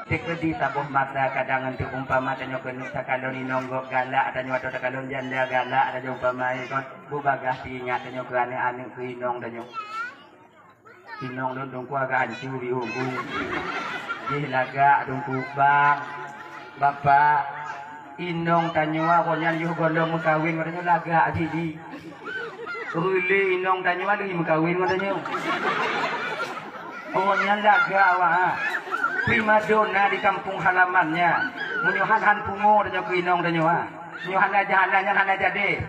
Tekedi tabuh mata kadang untuk umpama tanya kena takalon inonggok galak tanya atau takalon janda galak tanya umpama ikon bubagah diingat tanya ke aneh-aneh ke inong tanya inong dong ku agak hancur dihukum dilaga dong kubang bapak inong tanya akonya yuh golong mengkawin katanya laga di ruli inong tanya lagi mengkawin katanya pokoknya laga awak primadona di kampung halamannya menyuhan pungo dan kinong dan nyawa menyuhan aja hana jadi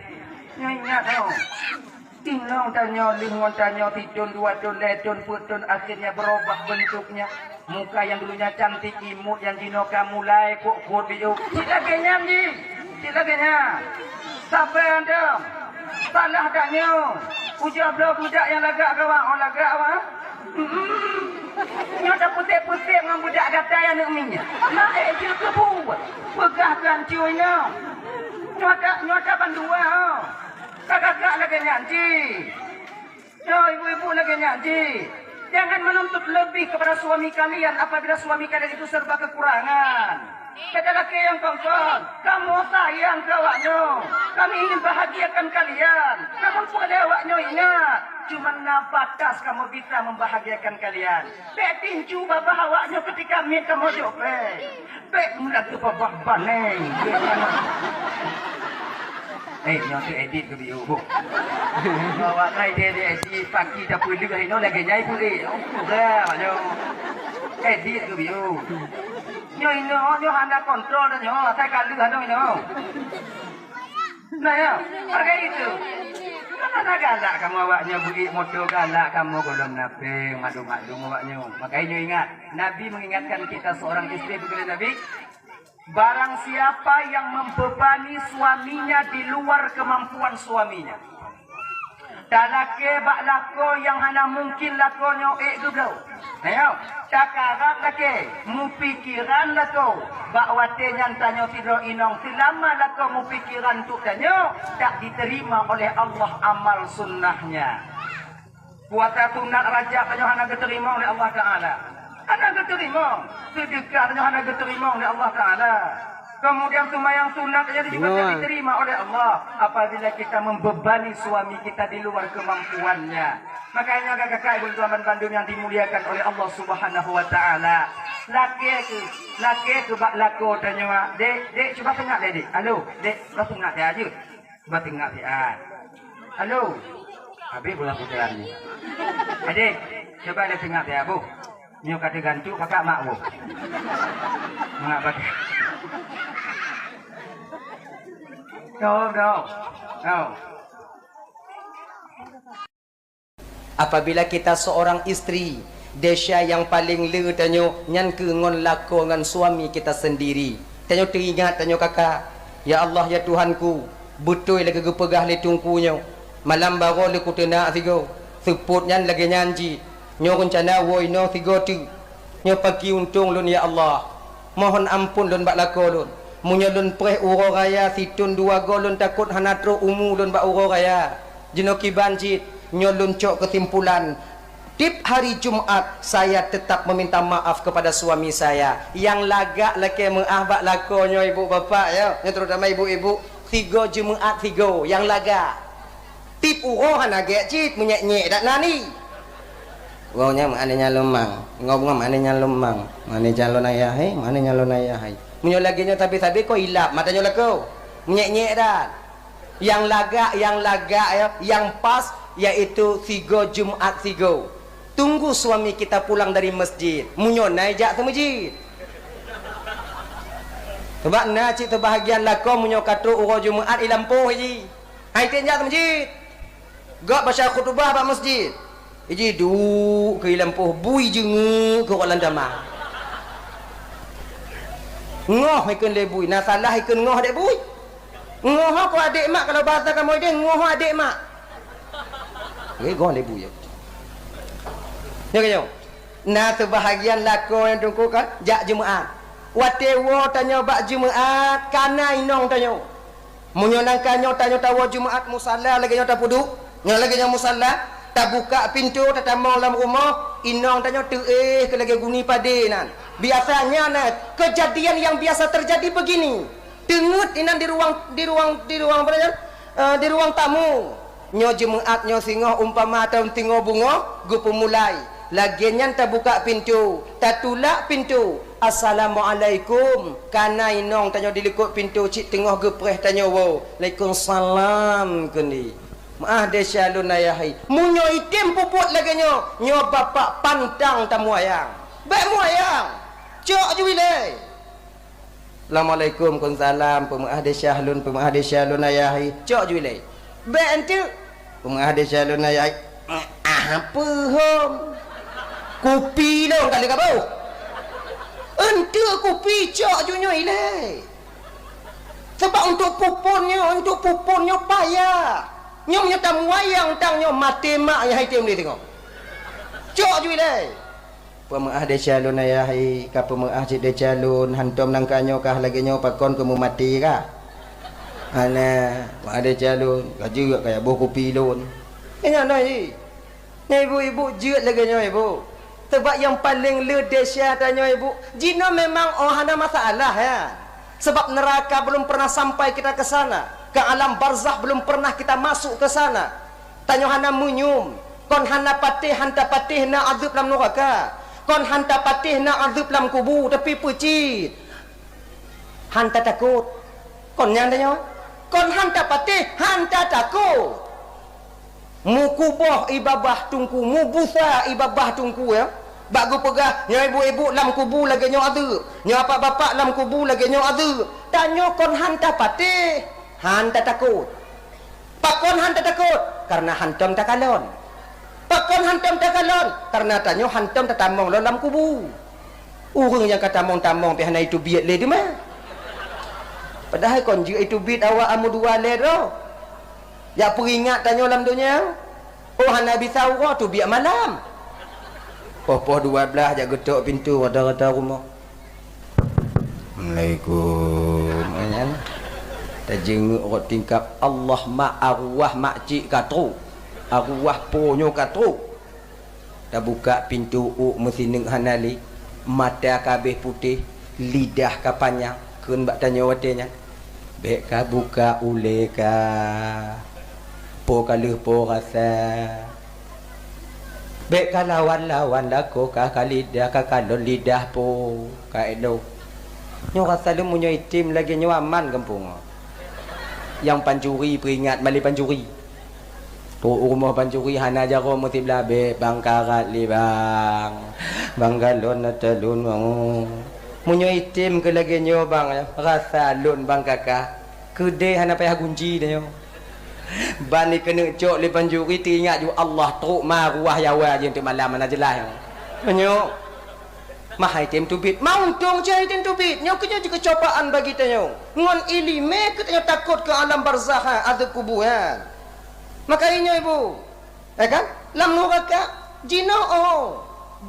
nyanyi tau kinong tanya lingon tanya tidun dua ton ledon putun akhirnya berubah bentuknya muka yang dulunya cantik imut yang jinoka mulai kok biu silagenya ni silagenya sampai anda salah tanya ujar blok budak yang lagak kawan lagak awak nyota putih-putih dengan budak kata yang nak minyak naik je ke buat pegahkan cuy nyota bandua kakak lagi nyanyi ibu-ibu lagi nyanyi jangan menuntut lebih kepada suami kalian apabila suami kalian itu serba kekurangan kata laki yang kongkong kamu sayang ke awaknya kami ingin bahagiakan kalian namun pada awaknya ingat cuma nabatas kamu bisa membahagiakan kalian pek tinju babah awaknya ketika minta mojok pek mula ke babah baneng nyontu edit ke biu awak lain dia edit pagi dah pulih ke hino lagi nyai pulih udah awaknya edit ke biu nyo handa kontrol dan nyo saya kalu handa ini nah ya harga itu mana galak kamu awaknya bagi motor galak kamu golong nabi madu-madu awaknya makanya ingat Nabi mengingatkan kita seorang istri begini Nabi barang siapa yang membebani suaminya di luar kemampuan suaminya dalake bak lako yang hana mungkin lakonyo gugau ayo cakarat lake mu pikiran lako bak wate nyantanyo tidro inong selama lako mu pikiran tu tanyo tak diterima oleh Allah amal sunnahnya puasa sunat rajab tanyo hana diterima oleh Allah Taala hana diterima sedekah tanyo hana diterima oleh Allah Taala kemudian sembahyang sunat jadi juga tidak diterima oleh Allah apabila kita membebani suami kita di luar kemampuannya. Makanya kakak ibu tuan Bandung yang dimuliakan oleh Allah Subhanahu wa taala. Laki ke bak lako tanya, "Dek, cuba tengok dek. Halo, dek, cuba tengok dia aja. Cuba tengok dia. Halo. Habis bola putaran ni. Adik, coba dia tengok dia, Bu. Nyo kata gantu kakak mak Bu. Mengapa? No. Apabila kita seorang istri desya yang paling le tanyo nyan ke ngon lako ngan suami kita sendiri tanyo teringat tanyo kakak ya Allah ya Tuhanku betul lagi gepegah le tungkunyo malam baro le kutena sigo seput nyan lagi nyanji nyo rencana woi no sigo tu nyo pagi untung lun ya Allah mohon ampun lun bak lako lun munyo lun preh uro raya situn dua golun takut hanatro umu lun bak uro raya jenoki banjit nyolun cok kesimpulan tip hari Jumat saya tetap meminta maaf kepada suami saya yang lagak laki mengahbak lakonyo ibu bapak ya terutama ibu-ibu tiga Jumat tiga yang lagak tip uro hanagek cit menyek-nyek dak nani waunya maknanya lemang ngomong maknanya lemang mana calon ayah mana calon ayah munyo laginya tapi kok hilap matanya lako menyek-nyek dah yang lagak ya yang pas yaitu 3 Jumat 3 tunggu suami kita pulang dari masjid munyo naik jak ke masjid sebab na cik terbahagian lako munyo kata uro Jumat ilampuh ji hai tenjak ke masjid gak baca khutbah ba masjid ji du ke ilampuh bui jengu ke orang damai ngoh ikun lebui na salah ikun ngoh dek bui ngoh ko adik mak kalau bahasa kamu dia ngoh adik mak goh lebui ya yo na sebahagian lako yang tunggu kan jak Jumaat watewo tanya bak Jumaat kana inong tanya munyo nangkanyo tanya tawo Jumaat musalla lagi nyota puduk nyo lagi nya musalla tak buka pintu tak mau dalam rumah inong tanya tu ke lagi guni pade nan Biasanya nah, kejadian yang biasa terjadi begini. Dengut inan di ruang tamu. Nyo jemaat nyo singoh umpama atau tingo bungo, gu pemulai. Lagian tak buka pintu, tak tulak pintu. Assalamualaikum. Kana inong tanyo dilikut pintu cik tengah gepreh tanyo wo. Waalaikumsalam kendi. Maah de syalun ayahi. Munyo itim puput lagi nyo bapak pantang tamu ayang. Baik mu ayang. Cok juile. Assalamualaikum salam pemaah de syahlun pemaah de syalun ayahi. Cok juile. Baik ente. Pemaah de syalun ayahi. Apa hom? Kopi dong kali kabau. Ente kopi cok junyo ile. Sebab untuk pupunnya payah. Nyom tamu wayang tang nyom mati mak ya haitim dia tengok. Cok juile. Pemaah de calon ayahi ka pemaah cik de calon hantom nang kanyo kah lagi nyo pakon kamu mati kah? Ana, mak de calon ka juga kaya bo kopi lon. Nya noi. Nya ibu-ibu jeut lagi nyo ibu. Sebab yang paling le dahsyat tanya ibu, jina memang hana masalah ya. Sebab neraka belum pernah sampai kita ke sana. Ke alam barzakh belum pernah kita masuk ke sana. Tanya hana munyum, kon hana patih hanta patih na azab lam neraka. Kon hanta patih na azab lam kubur tapi puci. Hanta takut. Kon yang tanya, kon hanta patih hanta takut. Mukubah ibabah tungku, mubusa ibabah tungku ya. Bagu pegah nya ibu-ibu lam kubur lagi nyo ada. Nya bapak lam kubur lagi nyo ada. Tanyo kon hanta patih, hanta takut. Pakon hanta takut karena hantam takalon. Pakon hantam takalon karena tanyo hantam tatamong lo lam kubur. Urang yang kata tamong pi hana itu biat le di mah. Padahal kon je itu biat awak amu dua le ro. Ya peringat tanyo lam dunia. Oh hana bisa ro tu biat malam. Poh 12 jaga getok pintu rata-rata rumah. Assalamualaikum. Ayan. Tajenguk rot tingkap Allah mak arwah mak cik katru. Arwah ponyo katru. Dah buka pintu mesti neng hanali. Mata kabeh putih, lidah ka panjang. Keun bak tanya watenya. Bek ka buka ule ka. Po kaleuh po rasa. Bek ka lawan-lawan lako ka lidah ka kalon lidah po ka elo. Nyo rasa lu munyo itim lagi nyo aman kampung. Yang pancuri peringat balik pancuri. Tu rumah pancuri hana jaro mesti blabe bang karat li bang. Bang galon telun bang. Munyo itim ke lagi nyo bang rasa lun bang kakak. Kedai hana payah kunci dah nyo. Bani kena cok le panjuri teringat ju Allah truk maruah yawa je untuk malam mana jelas. Menyo mahai tem tubit mau untung cai tem tubit nyo kenyo juga cobaan bagi tanyo. Ngon ilime ke tanyo takut ke alam barzakh ada kubur ya. Makanya ibu. Kan? Lam neraka jina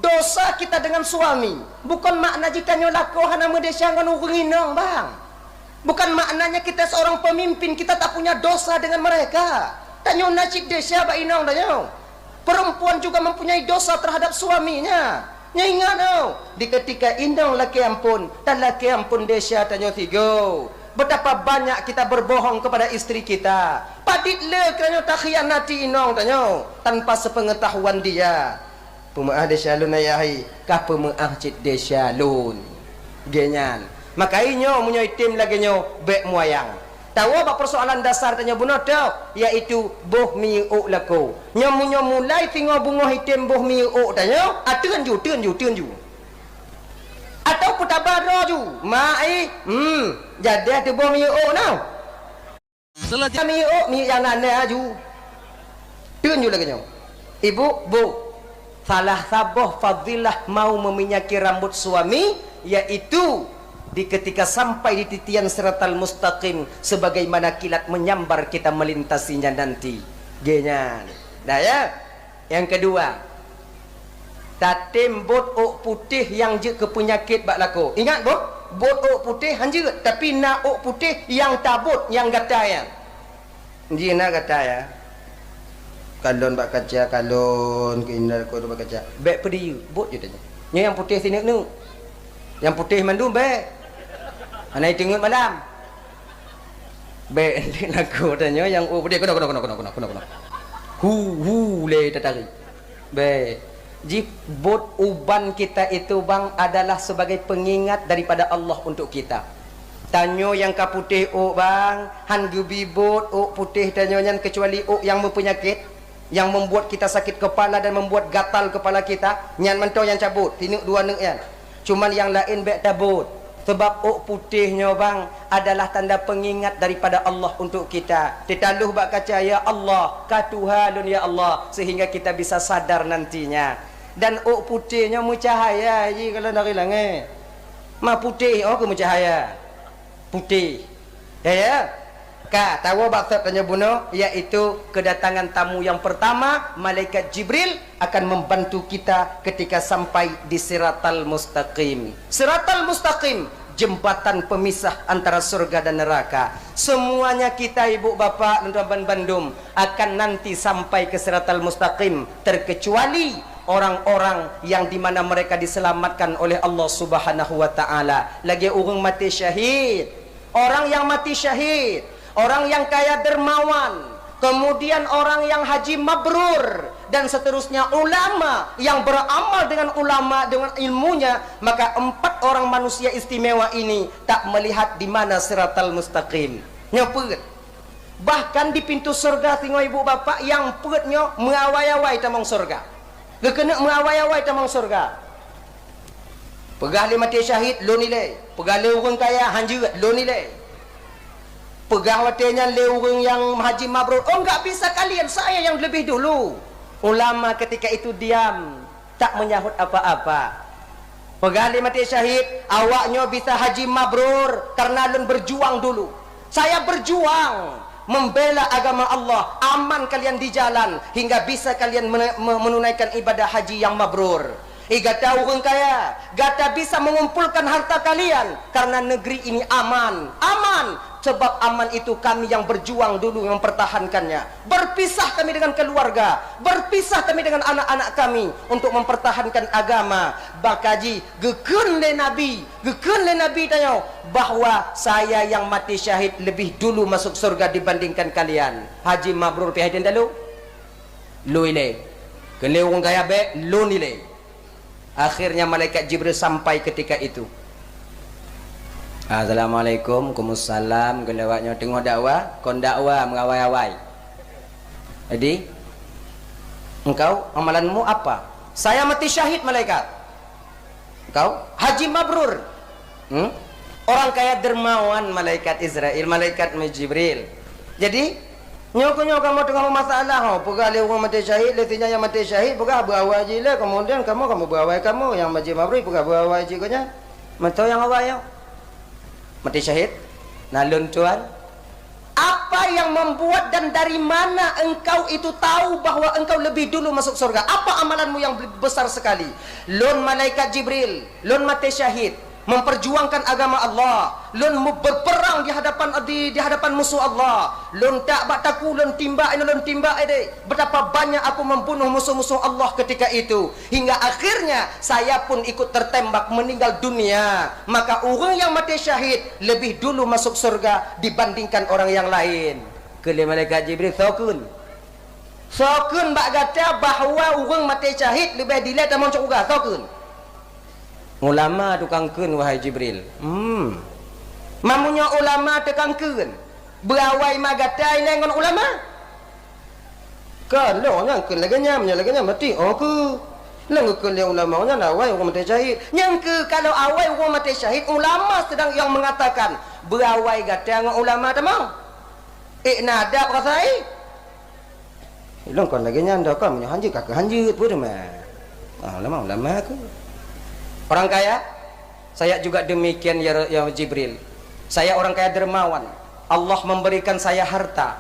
dosa kita dengan suami bukan makna jika nyo lako hana medesya ngon urinong bang. Bukan maknanya kita seorang pemimpin kita tak punya dosa dengan mereka. Tanyo nasib desya ba inong tanyo. Perempuan juga mempunyai dosa terhadap suaminya. Nya ingat di ketika inong laki ampun dan laki ampun desya tanyo tigo. Betapa banyak kita berbohong kepada istri kita. Padit le kerana tak khianati inong tanyo tanpa sepengetahuan dia. Pemaah desya lun ayahi ka pemaah cit desya lun. Genyan. Maka inyo munyo itim lagi nyo bek muayang. Tahu apa persoalan dasar tanya bunuh dak yaitu boh miu lako. Nyo munyo mulai tingo bungo itim boh miu tanya atun ju. Atau putabaro ju. Mai jadi tu boh miu now. Selesai miu yang nane aju. Tun ju lagi nyo. Ibu, bu, salah saboh fadilah mau meminyaki rambut suami yaitu di ketika sampai di titian siratal mustaqim sebagaimana kilat menyambar kita melintasinya nanti. Genyan. Nah ya. Yang kedua, tatim bot ok putih yang je ke penyakit bak lako. Ingat bot? Bot ok putih hanje tapi na ok putih yang tabut yang gata ya. Jina gata ya. Kalon bak kaca kalon ke indal ko bak kaca. Bek pedi bot je tanya. Yang putih sini nu. Yang putih mandu be. Anai tengok malam. Be lagu tanya yang putih kena. Hu le tatari. Be. Jibut uban kita itu bang adalah sebagai pengingat daripada Allah untuk kita. Tanyo yang ka putih bang, han gebibut putih tanyo yang kecuali yang berpenyakit, yang membuat kita sakit kepala dan membuat gatal kepala kita, nyan mentau yang cabut, tinuk dua nek yan. Cuman yang lain bek tabut. Sebab putihnya bang adalah tanda pengingat daripada Allah untuk kita. Tetaluh bak kaca ya Allah, ka Tuhanun ya Allah, sehingga kita bisa sadar nantinya. Dan putihnya mencahaya je kalau nak hilang Ma putih ke mencahaya. Putih. Ya. Ka tahu maksud tanya bunuh, iaitu kedatangan tamu yang pertama, malaikat Jibril akan membantu kita ketika sampai di Siratal Mustaqim. Siratal Mustaqim, jembatan pemisah antara surga dan neraka. Semuanya kita ibu bapa dan tuan Bandung akan nanti sampai ke Siratal Mustaqim, terkecuali orang-orang yang dimana mereka diselamatkan oleh Allah Subhanahu wa ta'ala. Lagi orang mati syahid, orang yang mati syahid, orang yang kaya dermawan, kemudian orang yang haji mabrur, dan seterusnya ulama yang beramal dengan ulama dengan ilmunya. Maka 4 orang manusia istimewa ini tak melihat di mana Siratal Mustaqim. Nyopet. Bahkan di pintu surga tengok ibu bapa yang perutnya mengawai-awai tamang surga. Kena mengawai-awai tamang surga. Pegah le mati syahid lo nilai, pegah le orang kaya hanjut lo nilai. Pegang watenya le orang yang haji mabrur. Enggak bisa kalian, saya yang lebih dulu. Ulama ketika itu diam, tak menyahut apa-apa. Pegang le mati syahid, awaknya bisa haji mabrur karena lun berjuang dulu. Saya berjuang membela agama Allah, aman kalian di jalan hingga bisa kalian menunaikan ibadah haji yang mabrur. Gata orang kaya, gata bisa mengumpulkan harta kalian karena negeri ini aman. Sebab aman itu kami yang berjuang dulu mempertahankannya. Berpisah kami dengan keluarga, berpisah kami dengan anak-anak kami untuk mempertahankan agama. Bakaji gekun le Nabi tanya bahwa saya yang mati syahid lebih dulu masuk surga dibandingkan kalian. Haji mabrur pihadin dalu lu ile kele orang kaya be lu nilai. Akhirnya malaikat Jibril sampai ketika itu. Assalamualaikum, Waalaikumsalam. Gelawaknya tengok dakwah, kon dakwah mengawai-awai. Jadi, engkau amalanmu apa? Saya mati syahid malaikat. Engkau haji mabrur. Orang kaya dermawan malaikat Israel, malaikat Jibril. Jadi, nyoko kamu tengah masalah, pegah le orang mati syahid, letinya yang mati syahid, pegah berawai je lah. Kemudian kamu berawai kamu yang haji mabrur, pegah berawai je konya. Mentau yang awai yo. Mati syahid. Nalun tuan, apa yang membuat dan dari mana engkau itu tahu bahwa engkau lebih dulu masuk surga? Apa amalanmu yang besar sekali? Lun malaikat Jibril, lun mati syahid, memperjuangkan agama Allah, lun berperang di hadapan musuh Allah. Lun tak bataku, lun timbak ide. Betapa banyak aku membunuh musuh-musuh Allah ketika itu, hingga akhirnya saya pun ikut tertembak meninggal dunia. Maka orang yang mati syahid lebih dulu masuk surga dibandingkan orang yang lain. Kele malaikat Jibril sokun bak kata bahawa orang mati syahid lebih dilihat dalam surga. Sokun ulama tukangkeun wahai Jibril. Mamunya ulama tukangkeun. Berawai magatai nengon ulama. Kalau nyangkeun laganya mati. Ke. Langkeun le ulama nya awai orang mati syahid. Nyangke kalau awai orang mati syahid, ulama sedang yang mengatakan berawai gata dengan ulama tamang. Nada perasai. Langkeun laganya ndak kan hanjut kakak hanjut pun mah. Ulama ke. Orang kaya, saya juga demikian ya Jibril. Saya orang kaya dermawan. Allah memberikan saya harta.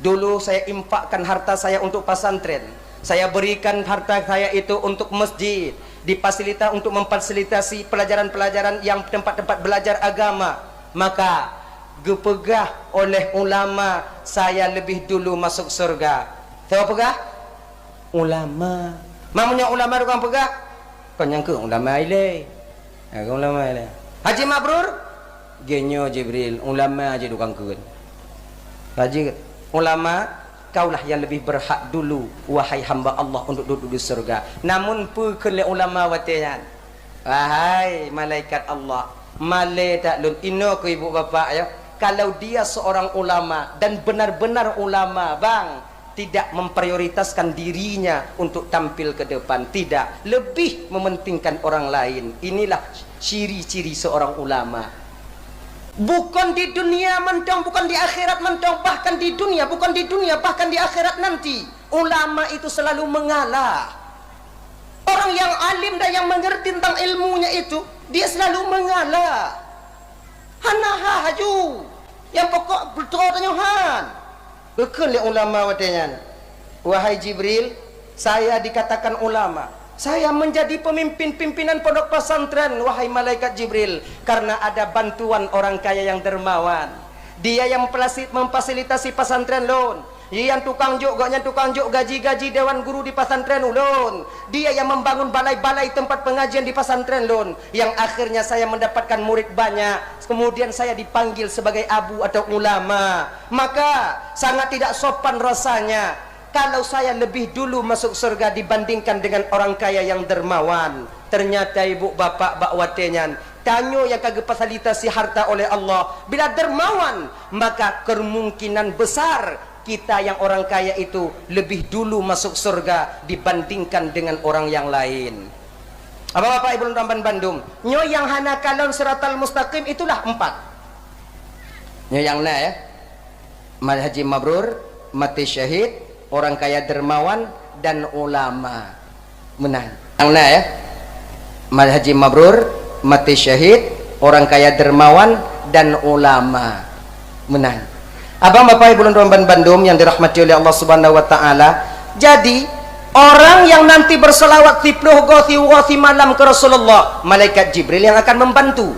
Dulu saya infakkan harta saya untuk pesantren. Saya berikan harta saya itu untuk masjid, untuk memfasilitasi pelajaran-pelajaran yang tempat-tempat belajar agama. Maka gepegah oleh ulama saya lebih dulu masuk surga. Siapa pegah? Ulama. Mamunya ulama tukang pegah. Kau nyangka ulama ile. Ulama ni. Haji mabrur, genyo Jibril, ulama aja tukang keun. Haji ulama, kaulah yang lebih berhak dulu wahai hamba Allah untuk duduk di surga. Namun pekele ulama watian. Wahai malaikat Allah, malaikat lun ino ke ibu bapa ya. Kalau dia seorang ulama dan benar-benar ulama, bang, tidak memprioritaskan dirinya untuk tampil ke depan, tidak, lebih mementingkan orang lain. Inilah ciri-ciri seorang ulama. Bukan di dunia mentong, bukan di akhirat mentong, bahkan di dunia, bukan di dunia, bahkan di akhirat nanti. Ulama itu selalu mengalah. Orang yang alim dan yang mengerti tentang ilmunya itu, dia selalu mengalah. Hanaha haju. Yang pokok betul tanya han. Bekal ya ulama watanya. Wahai Jibril, saya dikatakan ulama. Saya menjadi pimpinan pondok pesantren, wahai malaikat Jibril, karena ada bantuan orang kaya yang dermawan. Dia yang memfasilitasi pesantren lon. Dia yang tukang juk gaji-gaji dewan guru di pesantren ulun. Dia yang membangun balai-balai tempat pengajian di pesantren lon. Yang akhirnya saya mendapatkan murid banyak. Kemudian saya dipanggil sebagai abu atau ulama. Maka sangat tidak sopan rasanya kalau saya lebih dulu masuk surga dibandingkan dengan orang kaya yang dermawan. Ternyata ibu bapak bakwatenyan, tanyo yang kagak fasilitasi harta oleh Allah, bila dermawan, maka kemungkinan besar kita yang orang kaya itu lebih dulu masuk surga dibandingkan dengan orang yang lain. Apa bapak ibu tamban Bandung, nyo yang hana kalon siratal mustaqim itulah 4. Nyo yang na ya, haji mabrur, mati syahid, orang kaya dermawan, dan ulama. Menang. Yang na ya, haji mabrur, mati syahid, orang kaya dermawan, dan ulama. Menang. Abang bapak ibu tamban Bandung yang dirahmati oleh Allah Subhanahu wa taala. Jadi orang yang nanti berselawat tipluh gothi malam ke Rasulullah, malaikat Jibril yang akan membantu.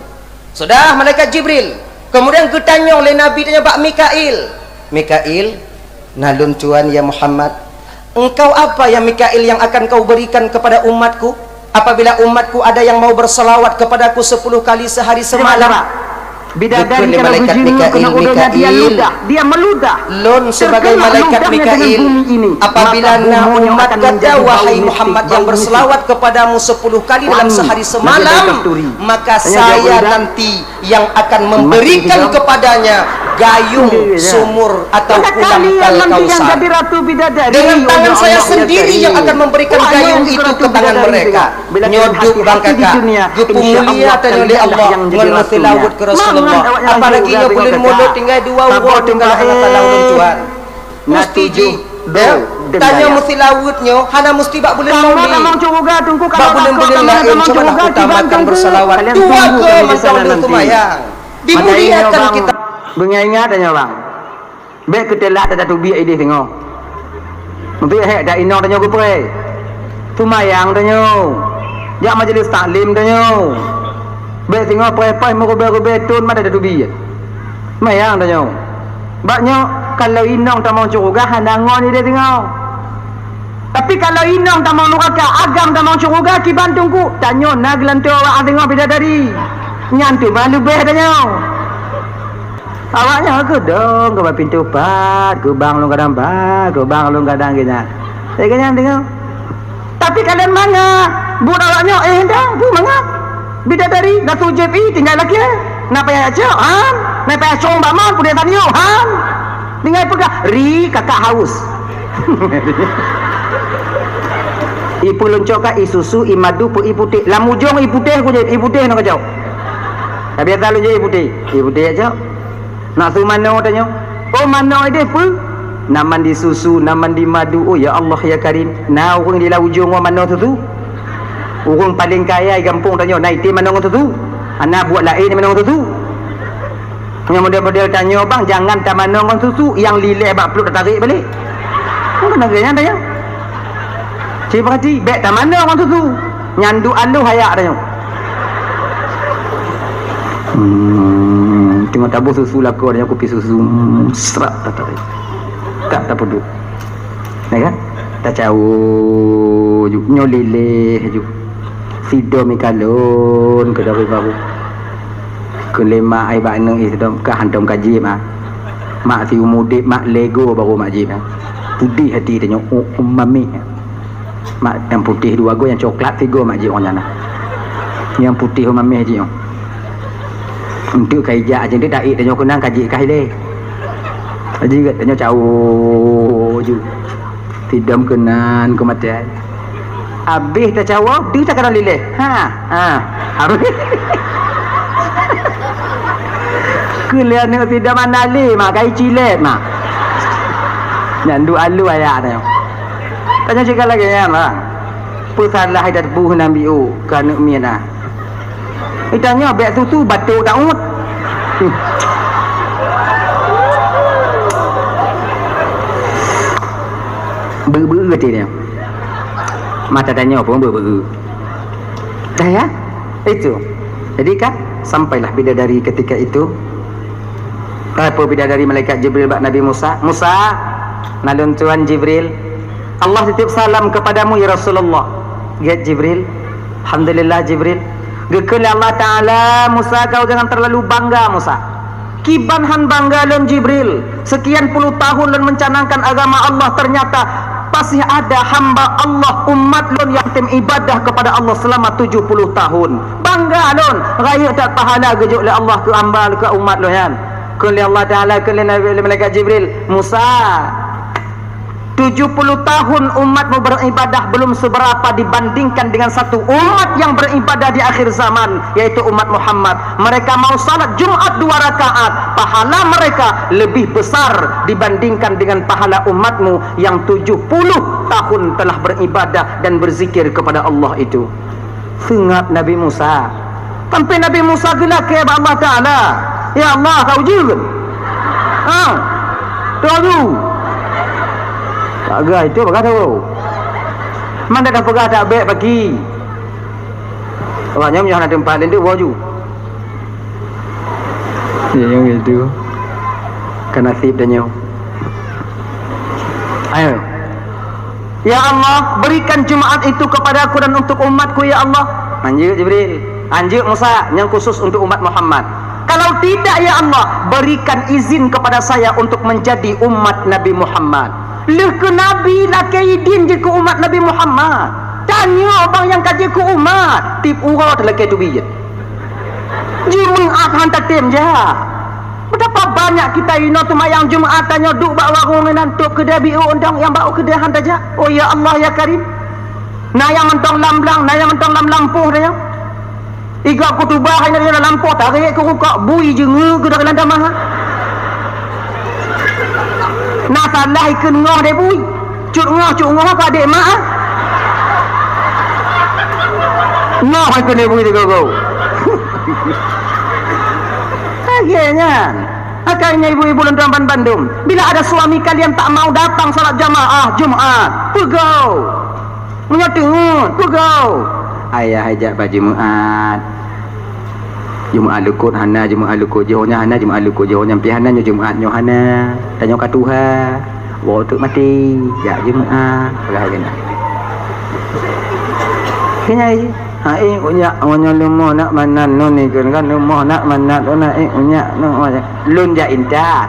Sudah malaikat Jibril. Kemudian ketanya oleh Nabi tanya Pak Mikail, nalun tuan ya Muhammad, engkau apa ya Mikail yang akan kau berikan kepada umatku apabila umatku ada yang mau berselawat kepadaku 10 kali sehari semalam? Bidadari kalau bujinu kena udahnya dia meludah. Lon sebagai malaikat Mikail, apabila umat kata wahai Muhammad yang berselawat kepadamu 10 kali dalam sehari semalam, maka saya nanti yang akan memberikan kepadanya gayung sumur atau kulam Al-Kausar. Dengan tangan saya sendiri yang akan memberikan gayung itu ke tangan mereka. Nyoduk bang kakak, gepung mulia tanya oleh Allah menguti laut ke Rasulullah. Apalagi nya boleh mulut tinggal 2 orang tinggal Allah Tuhan. Mesti ji tanya mesti lautnya hana mesti bak boleh mauli. Bak boleh lain coba nak utamakan berselawat. 2 ke mantau tu mayang. Dimuliakan kita. Bengai-ingat tanya bang. Baik ketelak tak tu biak ide tengok. Untuk hek dak ino tanya ku pre. Tu mayang tanya. Jak majlis taklim tanya. Baik tengok pai-pai mau robe-robe tun mana ada dubi. Mayang tanya. Baknya kalau inong tak mau curuga handangon dia tengok. Tapi kalau inong tak mau neraka, agam tak mau curuga ki Bandungku, tanya nak gelantu awak tengok bidadari. Nyantu malu beh tanya. Awaknya ke dong ke pintu 4, ke bang lu kadang bang, ke bang lu kadang kita. Saya kena tengok. Tapi kalian mana? Buat awaknya dah, bu mangap. Bidadari Datuk JP tinggal lagi nak payah aja han nak payah cong baman punya tanyo han tinggal pegang ri kakak haus ipu loncok ka isusu imadu pu iputih lamujong iputih ku je iputih nak kacau tapi tak lu je iputih aja nak tu mana tanya oh mana ide pu naman di susu naman di madu oh ya Allah ya Karim nah urang di ujung mana tu urang paling kaya di kampung tanya naik tim mana orang tu anak buat lain mana orang tu yang model-model tanya bang jangan tak mana orang tu yang lilih bak peluk tarik balik kan neganya tanya cik perhati baik tak mana orang tu nyandu alu hayak tanya tengok tabur susu laku tanya kopi susu serak tak tarik tak peduk nah kan tak jauh nyolilih je Tidur mi kalun ke dari baru. Ke lema ai ba nang itu ke hantam kaji mak si umudip mak lego baru mak jib putih hati tanya mami mak yang putih dua go yang coklat tiga mak jib orang yang putih mami haji untuk kaija aja dia dai tanya kunang kaji kai le haji kat tanya jauh ju tidam kenan ke mati habis tak jawab dia tak kena lilih harus kelian ni tidak mandali mak kai cilet mak nyandu alu ayat tu tanya cakap lagi ya mak pusalah hidat buh nabi kan miana itanya bek tu batuk tak ut ber ti dia mata tanya pun ber dah ya itu jadi kan sampailah bidadari ketika itu apa bidadari malaikat Jibril bak Nabi Musa nalun Tuhan Jibril Allah titip salam kepadamu ya Rasulullah get Jibril alhamdulillah Jibril gekele Allah Ta'ala Musa kau jangan terlalu bangga Musa kiban han bangga lon Jibril sekian puluh tahun lon mencanangkan agama Allah ternyata pasti ada hamba Allah umat lon yang tim ibadah kepada Allah selama 70 tahun bangga lon raya tak pahala gejuk oleh Allah ke hamba ke umat lon kan kuli Allah Ta'ala kuli malaikat Jibril Musa 70 tahun umatmu beribadah belum seberapa dibandingkan dengan satu umat yang beribadah di akhir zaman yaitu umat Muhammad mereka mau salat Jumat 2 rakaat pahala mereka lebih besar dibandingkan dengan pahala umatmu yang 70 tahun telah beribadah dan berzikir kepada Allah itu sengap Nabi Musa sampai Nabi Musa gelak ke Allah Ta'ala ya Allah kau juga tahu agak itu berkata mana dah pegah tak baik pagi orangnya punya tempat lain tu waju ya yang itu kan nasib tanya ayo ya Allah berikan Jumaat itu kepada aku dan untuk umatku ya Allah anjir Jibril anjir Musa yang khusus untuk umat Muhammad kalau tidak ya Allah berikan izin kepada saya untuk menjadi umat Nabi Muhammad leh ke Nabi nak kaidin je ke umat Nabi Muhammad tanya abang yang kaji ke umat tip urau telah ke tu bijit Jumaat hantar tim je betapa banyak kita ino tu mayang Jumaat tanya duk bak warung dan tuk kedai biu undang yang bau kedai hantar je oh ya Allah ya Karim na yang mentong lamblang na yang mentong lam lampuh dia iga kutubah ini dia lampuh tarik ke rukak bui je nge ke dalam damah nak salah ikan ngoh dia bui cut ngoh apa adik mak ngoh ikan dia bui tu kau akhirnya akhirnya ibu-ibu dan Bandung bila ada suami kalian tak mau datang salat jamaah Jumaat pegau menyatun pegau ayah ajak baju Jumaat lukut hana Jumaat lukut johnya hana Jumaat lukut johnya pihana Jumaat nyohana tanya ka Tuhan wo tu mati ya Jumaat bagaimana kini unya lumo nak manan no ni kan lumo nak manat ona unya no lun ja indah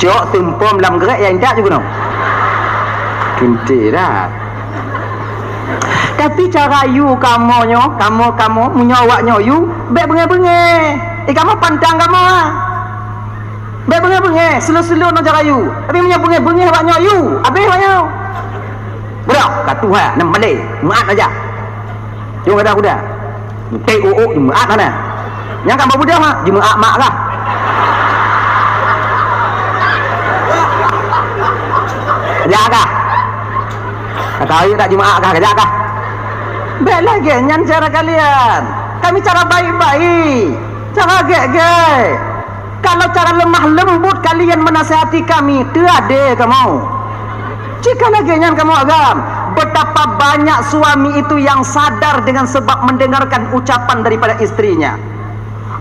cok tumpom lam gerak ya indah juga no kinti dah tapi cara you kamu menyawaknya you baik bengai-bengai kamu pantang kamu baik bengai-bengai selu-selu no cara you tapi punya bengai-bengai waknya you habis waknya budak katuha nam balik maat aja you kata aku dah TOO Jumaat mana yang kamu budak mah Jumaat mak lah jaga kata ayu tak Jumaat kah jaga baik lagi nyan cara kalian kami cara baik-baik cara gek-gek kalau cara lemah lembut kalian menasihati kami tiada kamu jika lagi nyan kamu agam betapa banyak suami itu yang sadar dengan sebab mendengarkan ucapan daripada istrinya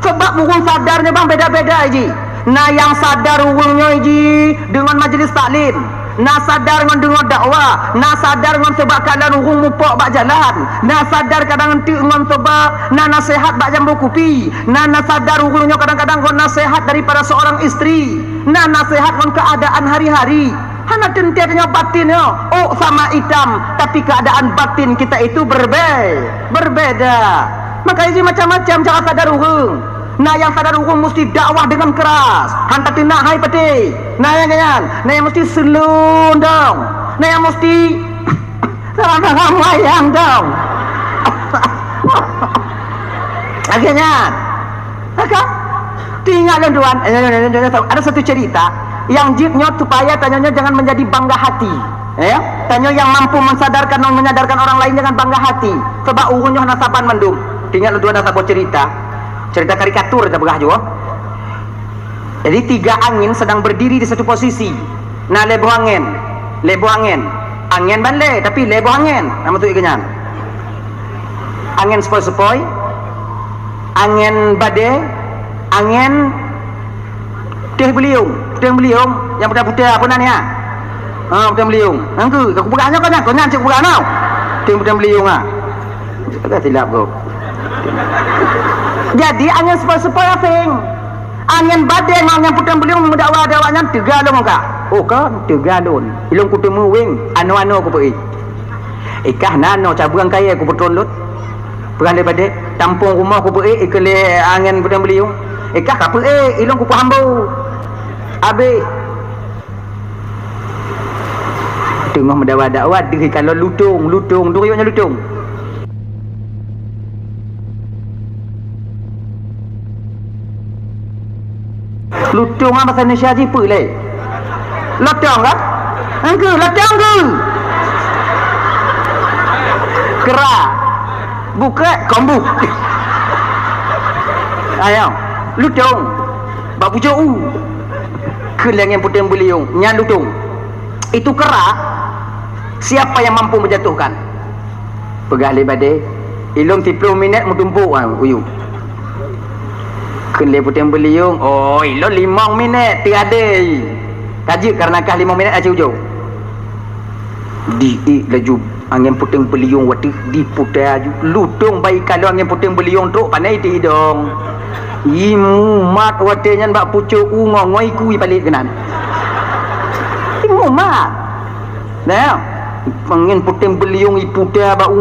sebab urung sadarnya bang beda-beda ji nah yang sadar urungnya ji dengan majlis taklim na sadar ngon dengar dakwah, na sadar ngon sebab kalan urung mupok bak jalan, na sadar kadang entik ngon sebab na nasihat bak jambu kopi, na sadar urungnya kadang-kadang ngon nasihat daripada seorang isteri, na nasihat ngon keadaan hari-hari. Hana tentianya batinnya oh sama hitam, tapi keadaan batin kita itu berbeda. Maka ini macam-macam cara sadar urung. Nah yang sadar urung mesti dakwah dengan keras. Hantar tina hai peti. Nah yang mesti selun dong. Nah yang mesti sarang wayang dong. Akhirnya, maka tinggal tuan. Ada satu cerita yang jibnya supaya tanyanya jangan menjadi bangga hati. Ya, tanya yang mampu mensadarkan dan menyadarkan orang lain jangan bangga hati. Sebab urungnya nasaban mendung. Tinggal tuan ada sebuah cerita karikatur kita begah juga. Jadi 3 angin sedang berdiri di satu posisi. Nah leboh angin, angin balik tapi leboh angin. Nama tu ikannya. Angin sepoi-sepoi, angin badai, angin teh beliung yang putih-putih apa namanya? Putih beliung. Angku, aku begahnya kau nyanyi begah nau. Teh beliung ah. Agak silap kau. Jadi angin sepoi-sepoi asing, angin badai angin putih beliung mendakwa-dakwanya tegalon kak. Oh kan tegalon. Ilung kutemu wing anu-anu aku pergi. Ikah nano cabang kaya aku bertolut. Perang badai tampung rumah aku pergi ikele angin putih beliung. Ikah kap pergi ilung kupu hambu. Habis tengah mendakwa-dakwa diri kalau lutung duriuknya lutung. Lutung apa bahasa Indonesia je apa leh? Lotong kan? Angku, lotong ke? Kera. Buka kombu. Ayo, lutung. Bak pucuk kelang yang putih beliung, nyan lutung. Itu kera. Siapa yang mampu menjatuhkan? Pegah badai. Ilung 30 minit mutumpuk uyu. Kenle putih beliung. Oh, ilung 5 minit tiada. Tajuk karena kah 5 minit aja ujung. Di laju angin putih beliung waktu di putih aju. Lutung baik kalau angin putih beliung tu pandai ti dong. Imu mat watenya bak pucuk ngoi kui balik kenan. Imu mat. Nah, angin putih beliung ipu dah bak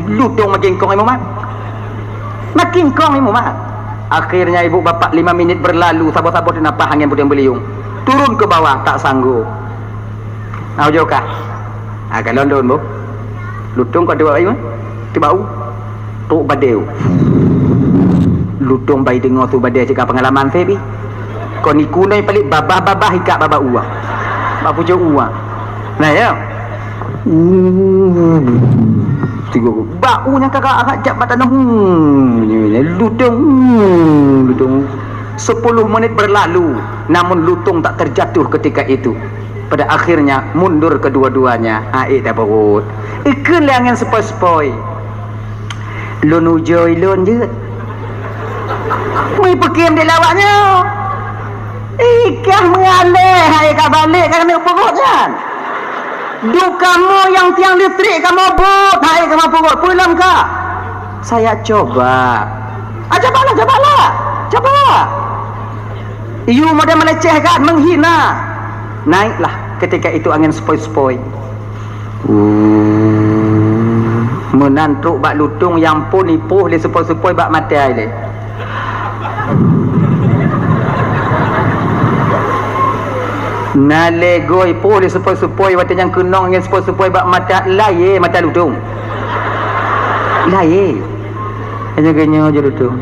lutung makin kong imu mat. Makin kong imu mat. Akhirnya ibu bapak 5 minit berlalu sabar-sabar di napah angin putih beliung. Turun ke bawah tak sanggup. Au jokah. Agak London bu. Lutung kau dua ayu. Tiba tu badeu. Lutung bayi dengar tu badai cakap pengalaman saya bi. Kau ni kunai pelik babah hikap babah uang. Bak pucuk uang. Nah ya. Tiga baunya kakak agak jabatan lutung 10 menit berlalu namun lutung tak terjatuh ketika itu. Pada akhirnya mundur kedua-duanya. Dah perut ikan angin sepoi-sepoi lun ujoi lun je mai pekim dia lawaknya ikah mengalih hai kak balik kan perut kan. Duk kamu yang tiang listrik kamu bot, hai kamu pukul pulang kah? Saya coba. Coba. You model melecehkan, menghina. Naiklah ketika itu angin sepoi-sepoi. Menantuk bak lutung yang pun ipuh le sepoi-sepoi bak mati le. Nalegoi pun dia sepoi-sepoi waktu yang kenong yang sepoi-sepoi bak mata laye mata lutung. Laye. Hanya je lutung.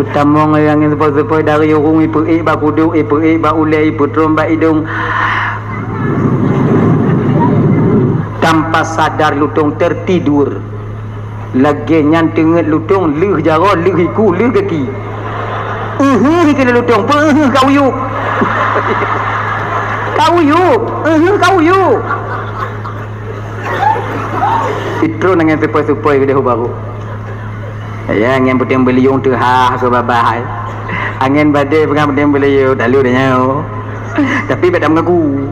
Pertama yang sepoi-sepoi dari urung ipu bak kuduk ipu bak ulai ipu trom bak hidung. Tanpa sadar lutung tertidur. Lagi nyantenget lutung leuh jara leuh iku leuh kaki. Kena lutung kau yuk. Itu nangis sepoi-sepoi dia baru. Ya angin puting beliung tu ha ke babah. Angin badai pengang puting beliung dalu dah nyau. Tapi pada mengaku.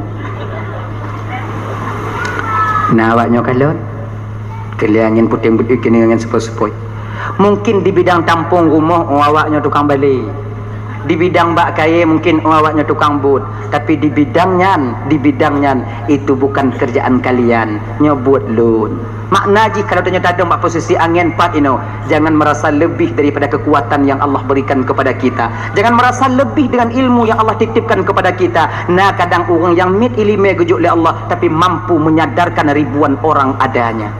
Nah awaknya kalot. Kali angin puting beliung kini angin sepoi-sepoi. Mungkin di bidang tampung rumah awaknya tukang balik. Di bidang bak kaya mungkin awaknya tukang but, tapi di bidangnya itu bukan kerjaan kalian, nyobut lun. Makna ji kalau ternyata ada bak posisi angin 4 ino, jangan merasa lebih daripada kekuatan yang Allah berikan kepada kita. Jangan merasa lebih dengan ilmu yang Allah titipkan kepada kita. Nah kadang orang yang mit ilmu gejuk oleh Allah tapi mampu menyadarkan ribuan orang adanya.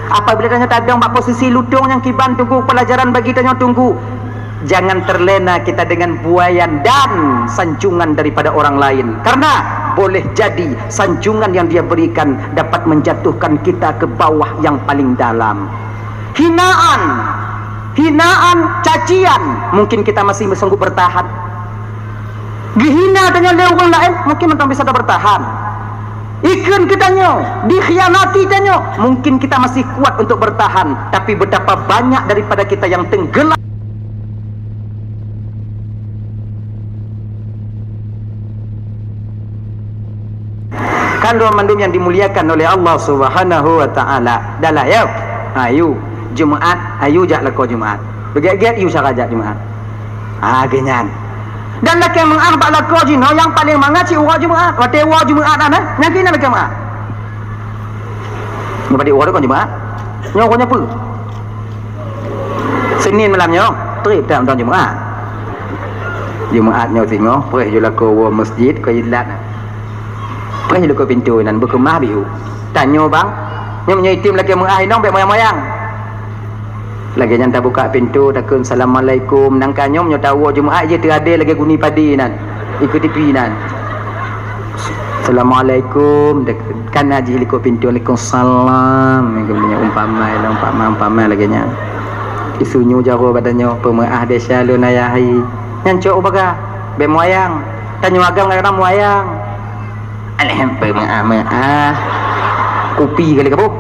Apabila ternyata ada bak posisi ludung yang kiban tunggu pelajaran bagi tanya tunggu. Jangan terlena kita dengan buayan dan sanjungan daripada orang lain, karena boleh jadi sanjungan yang dia berikan dapat menjatuhkan kita ke bawah yang paling dalam. Hinaan, cacian, mungkin kita masih sanggup bertahan. Dihina dengan orang lain, mungkin kita bisa bertahan. Iklan kitanya, dikhianati tanya, mungkin kita masih kuat untuk bertahan. Tapi betapa banyak daripada kita yang tenggelam. Mandum yang dimuliakan oleh Allah Subhanahu wa taala. Dalah ya. Ayu Jumaat, ayu jak leko Jumaat. Beget-get you saraja Jumaat. Genyan. Dan lek mengah bak leko jino yang paling mangat si urang Jumaat. Wate urang Jumaat ana, nyaki na lek mak. Ni pada urang kon Jumaat. Nyo kon apa? Senin malamnya, trip dalam tahun Jumaat. Jumaat nyo tengok, perih jo leko masjid ko ilat. Pergi luka pintu dan berkemah biu. Tanya bang, yang punya itim lagi mengah inong baik moyang-moyang. Lagi yang tak buka pintu, takun assalamualaikum. Nangkanya punya tahu Jumaat je terada lagi guni padi nan. Ikut tipi nan. Assalamualaikum. Kan haji luka pintu, waalaikumsalam. Yang punya umpamai lagi nya. Isunya jauh badannya pemah dia shalun ayahi. Yang cok baga, baik moyang. Tanya agam kadang moyang. Alhamdulillah. Kopi kali kamu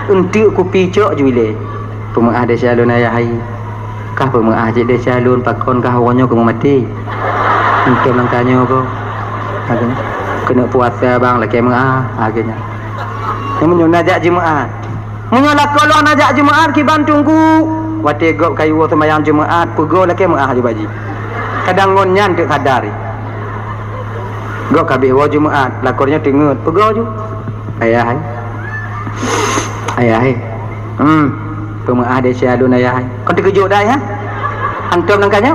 untuk kopi cok juile pemah dia shalun ayahai kah pemah je dia shalun pakon kah awaknya kamu mati mungkin langkahnya apa agaknya kena puasa bang laki mengah agaknya yang menyo najak Jumaat menyo lakolon najak Jumaat kiban tunggu wate gop kayu sembahyang Jumaat pugo laki mengah je baji kadang ngonyan tak sadari gok kabeh wa Jumaat lakornya tengut pegau ju ayah pemah dia syadun ayah kau terkejut dah ya antum nangkanya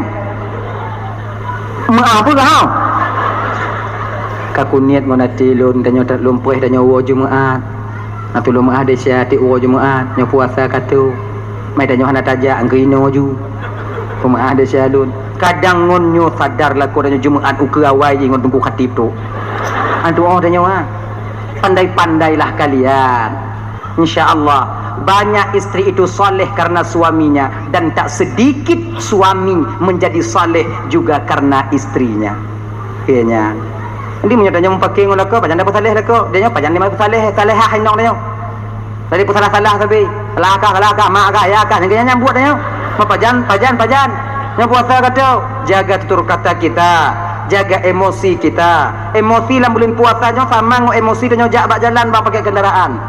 maaf pun kau kaku niat mau nanti lun tanya tak lumpuh tanya wa Jumaat atau lumah dia syati wa Jumaat nya puasa katu mai tanya hana tajak angkino ju pemah dia syadun kadang ngonyo sadar lah korang Jumaat uke awai je ngon tunggu khatib tu. Antu oh tanya wah. Pandai-pandailah kalian. Insya-Allah banyak isteri itu soleh karena suaminya dan tak sedikit suami menjadi soleh juga karena istrinya. Kayaknya. Nanti menyodanya mempakai ngono ko, pajan dapat saleh lako. Dia nya pajan lima saleh, salehah hinong dia. Tadi pun salah tapi. Salah mak ka ya ka. Yang nyambut dia. Pajan. Yang puasa kata jaga tutur kata kita, jaga emosi kita. Emosi lah bulan puasa jo sama ngo emosi dan jak bak jalan bang pakai kendaraan.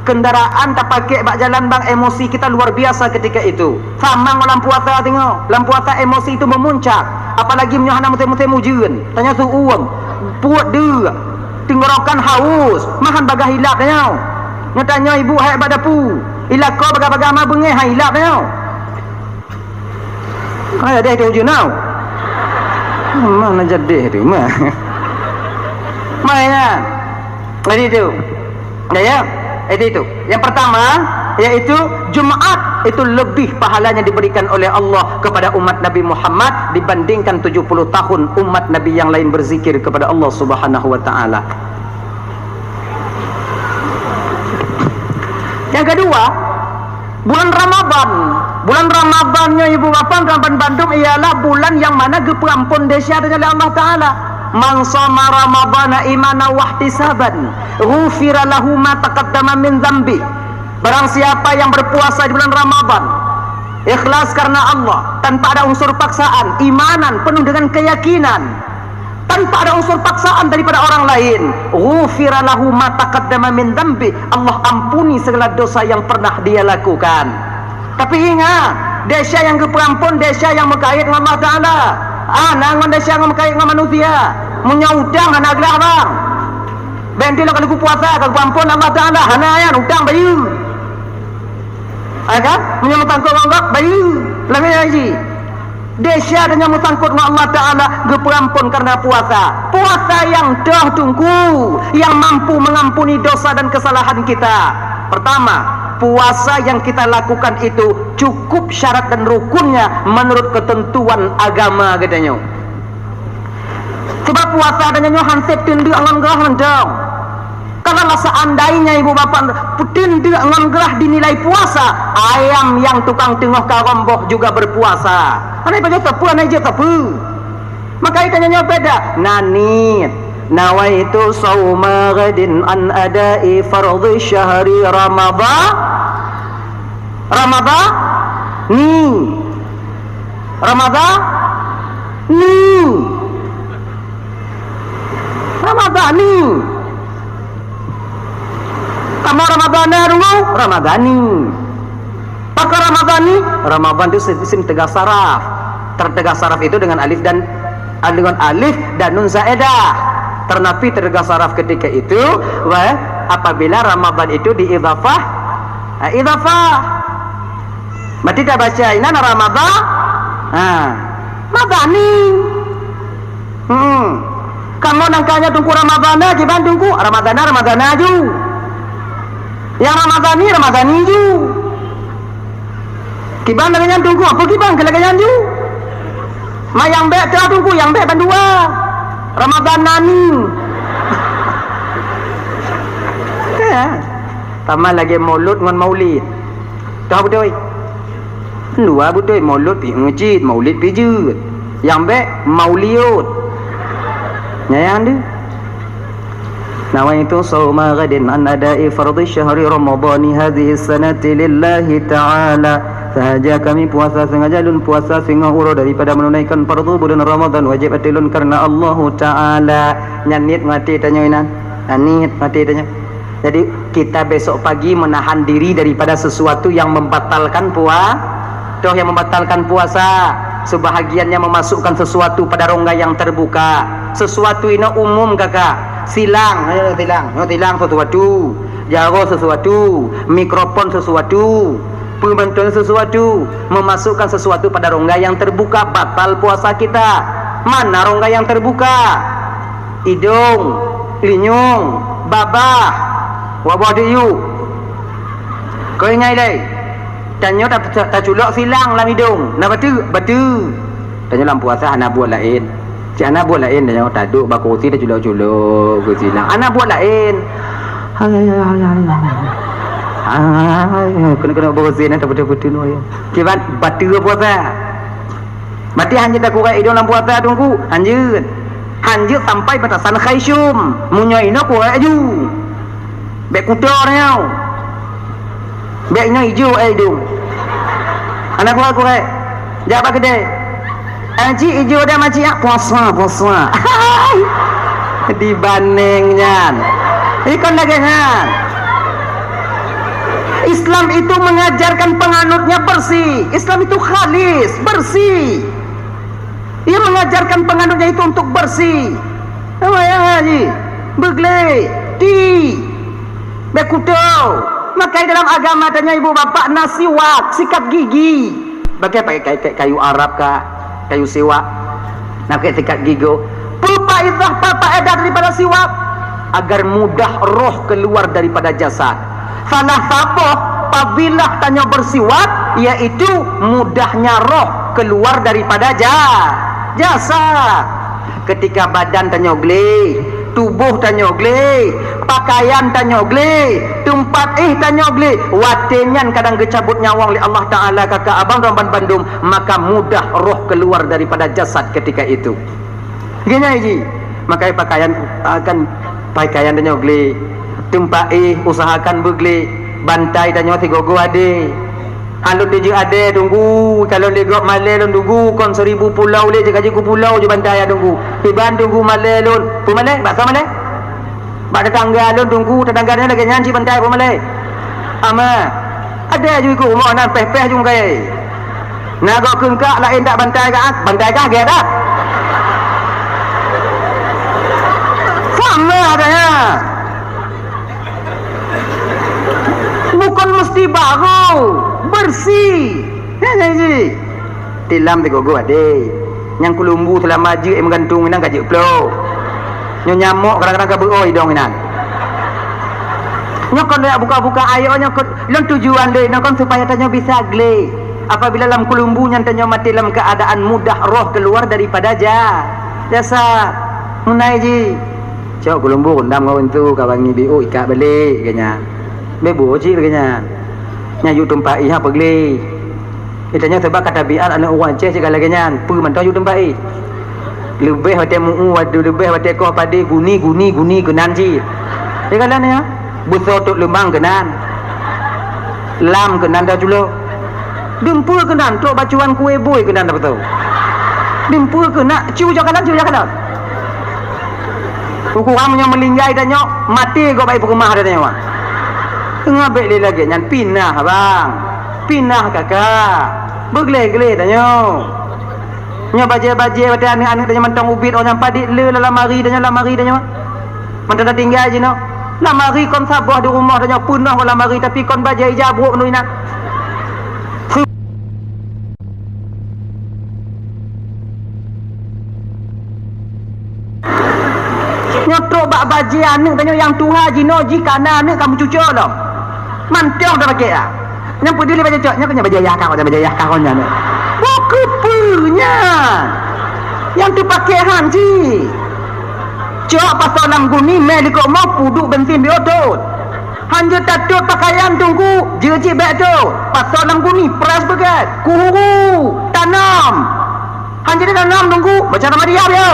Kendaraan tak pakai bak jalan bang emosi kita luar biasa ketika itu. Sama ngo lampu puasa tengok. Lampu puasa emosi itu memuncak. Apalagi menyohana musim mujen. Tanya su uang. Puat dia. Tenggorokan haus. Mahan bagah hilap tanya. Nyatanya ibu hai badapu. Ilak kau baga-baga ma bengeh hai hilap tanya. Ada dia tu now. Mana jadi tu mah. Mana? Jadi itu. Ya. Itu. Yang pertama yaitu Jumaat itu lebih pahalanya diberikan oleh Allah kepada umat Nabi Muhammad dibandingkan 70 tahun umat Nabi yang lain berzikir kepada Allah Subhanahu wa taala. Yang kedua, bulan Ramadan. Bulan Ramadannya ibu bapa Ramadan Bandung ialah bulan yang mana geperampun dosa oleh Allah Taala. Man shoma Ramadana imana wa ihtisaban, ghufira lahu ma taqaddama min dzambi. Barang siapa yang berpuasa di bulan Ramadan ikhlas karena Allah, tanpa ada unsur paksaan, imanan penuh dengan keyakinan, tanpa ada unsur paksaan daripada orang lain. Ghufira lahu ma taqaddama min dzambi, Allah ampuni segala dosa yang pernah dia lakukan. Tapi ingat, desa yang keperampun, desa yang berkait dengan Allah Ta'ala. Nangon desa yang berkait dengan manusia, punya utang anak gelah bang. Bentil kalau ku puasa, kalau ampun Allah Ta'ala, hana yan utang bayu. Ada punya mutangkut Allah bayu. Lagi lagi. Desa dengan mutangkut dengan Allah Ta'ala, geperampun karena puasa. Puasa yang dah tunggu, yang mampu mengampuni dosa dan kesalahan kita. Pertama, puasa yang kita lakukan itu cukup syarat dan rukunnya menurut ketentuan agama katanya. Sebab puasa adanya hansip tindu angan gerah mendang. Kalau seandainya ibu bapak tindu angan gerah dinilai puasa, ayam yang tukang tengah karomboh juga berpuasa. Anai baca tepu, anai je tepu. Maka itanya beda. Nanit nawaitu sauma ghadin an adai fardhi syahri ramadhan Ramadhani kamu Ramadhana dulu Ramadhani pakai Ramadhan itu isim tegak saraf. Tertegak saraf itu dengan alif dan nun zaedah. Ternapi tertegak saraf ketika itu apabila Ramadhan itu diidhafah berarti kita baca ini Ramadhan Ramadhani. Kamu nangkanya tunggu Ramadhana jiban tunggu Ramadhana ju. Yang Ramadhani ju. Kiban dengan tunggu apa kiban kelagangan ju. Mayang be telah tunggu yang be bandua. Ramadhanani. Tambah lagi maulud dengan maulid. Tahu betul? Dua betul maulud pi ngejid, maulid pi jud. Yang be mauliud. Nyayang dia. Nawaitu sawma ghadin an ada'i fardhi syahri ramadhani hadhihi sanati lillahi ta'ala. Sahaja kami puasa sengaja lun puasa singa uro daripada menunaikan fardu bulan Ramadan wajib atilun karena Allah Ta'ala. Nyanit mati tanya inan. Nyanit mati tanya. Jadi kita besok pagi menahan diri daripada sesuatu yang membatalkan yang membatalkan puasa. Sebahagiannya memasukkan sesuatu pada rongga yang terbuka. Sesuatu ini umum kakak. Silang sesuatu, jaro sesuatu, mikrofon sesuatu, pembantuan sesuatu, memasukkan sesuatu pada rongga yang terbuka, batal puasa kita. Mana rongga yang terbuka? Hidung, linyung, babah, wabah diu. Kau ingat deh? Tanya tak culok silang dalam hidung. Nak batu. Tanya dalam puasa anak buat lain. Cik anak buat lain dah tak duduk baku kursi dah culok-culok ke silang. Anak buat lain. Kena bersin tak betul-betul no. Kiban batu puasa. Mati hanya tak kurang hidung dalam puasa tunggu. Hanjut sampai batasan khaisyum. Munyai no kurang aju. Bek kutor nyau. Beknya hijau hidung. Anak kurang. Jawab gede. Aji hijau dah macam puasa. Dibandingnya. Ikon lagi kan. Islam itu mengajarkan penganutnya bersih. Islam itu khalis, bersih. Ia mengajarkan penganutnya itu untuk bersih. Apa ya haji? Begle, di, bekutau. Maka dalam agama tanya ibu bapak nasiwak, sikat gigi. Pakai kayu Arab kah? Kayu siwak. Nak pakai sikat gigi. Pulpa idah papa edah daripada siwak agar mudah roh keluar daripada jasad. Salah satu apabila tanya bersiwak, yaitu mudahnya roh keluar daripada jasad. Ketika badan tanya gleh, tubuh tanya gleh, pakaian tanya gleh, tempat tanya gleh, watenyan kadang kecabut nyawang oleh Allah Ta'ala kakak abang dan bandum, maka mudah roh keluar daripada jasad ketika itu. Gini haji, maka pakaian akan pakaian tanya gleh, tempat usahakan begle, bantai tanya tigogo ade. Alun dia je ada tunggu. Kalau legok malai lun tunggu. Kon 1000 pulau le je gaji ku pulau je bantai ya tunggu. Piban tunggu malai lun. Pu malai? Bakso malai? Bak tetangga lun tunggu. Tetangganya lagi nyanci bantai pu malai. Ama. Ada je ikut rumah nan peh-peh jung kai. Naga kengkak lain tak bantai kah? Bantai kah ge dah. Sama adanya. Bukan mesti baru, bersih. Ya ji. Tilam teko gua ade. Yang kulumbu telah maju menggantung nang gaji plo. Nyo nyamuk kadang-kadang ka beoi dong inan. Nyo kon dak buka-buka ayo nyo kon lon tujuan le nyo kon supaya tanyo bisa gle. Apabila dalam kulumbu nyo tanyo mati dalam keadaan mudah roh keluar daripada jasad. Munai ji. Cok kulumbu kondam kau tu kawangi biu ikat balik kanya. Bebo ji kanya. Nyayu tempat iha pegli. Itanya sebab kata biar anak orang Aceh segala kanya. Pu man tahu tempat i. Lebih hotel muu wadu lebih hotel ko padi guni kenan ji. Segala ni ya. Buso tok lembang kenan. Lam kenan dah julo. Dempul kenan tok bacuan kue boy kenan dah betul. Dempul kena ciu jakalan. Ukuran yang melinggai dan nyok mati kau baik rumah ada nyok. Ngabek dia lagi nyan pinah bang. Pinah kakak. Bergelai-gelai dan nyok. Nyok baje-baje pada anak-anak dan mentang ubit orang padik le lamari dan nyok. Mentang dah tinggal je nyok. Lamari kon sabah di rumah dan nyok punah lamari tapi kon baje ijabruk nu inak. Nyotok bak baji anak tanya yang tuha jino jika anak kamu cucuk loh. Mantong dah pakai ah. Yang peduli baca cok, nya kena baca yah kau nya. Bukunya. Yang tu pakai hanji. Cok pasal lam guni meh liko mau puduk bensin biodot. Hanya tatuk pakaian tunggu jeji bek tu. Pasal lam guni peras begat. Kuhu tanam. Hanya dia tanam tunggu baca nama dia dia.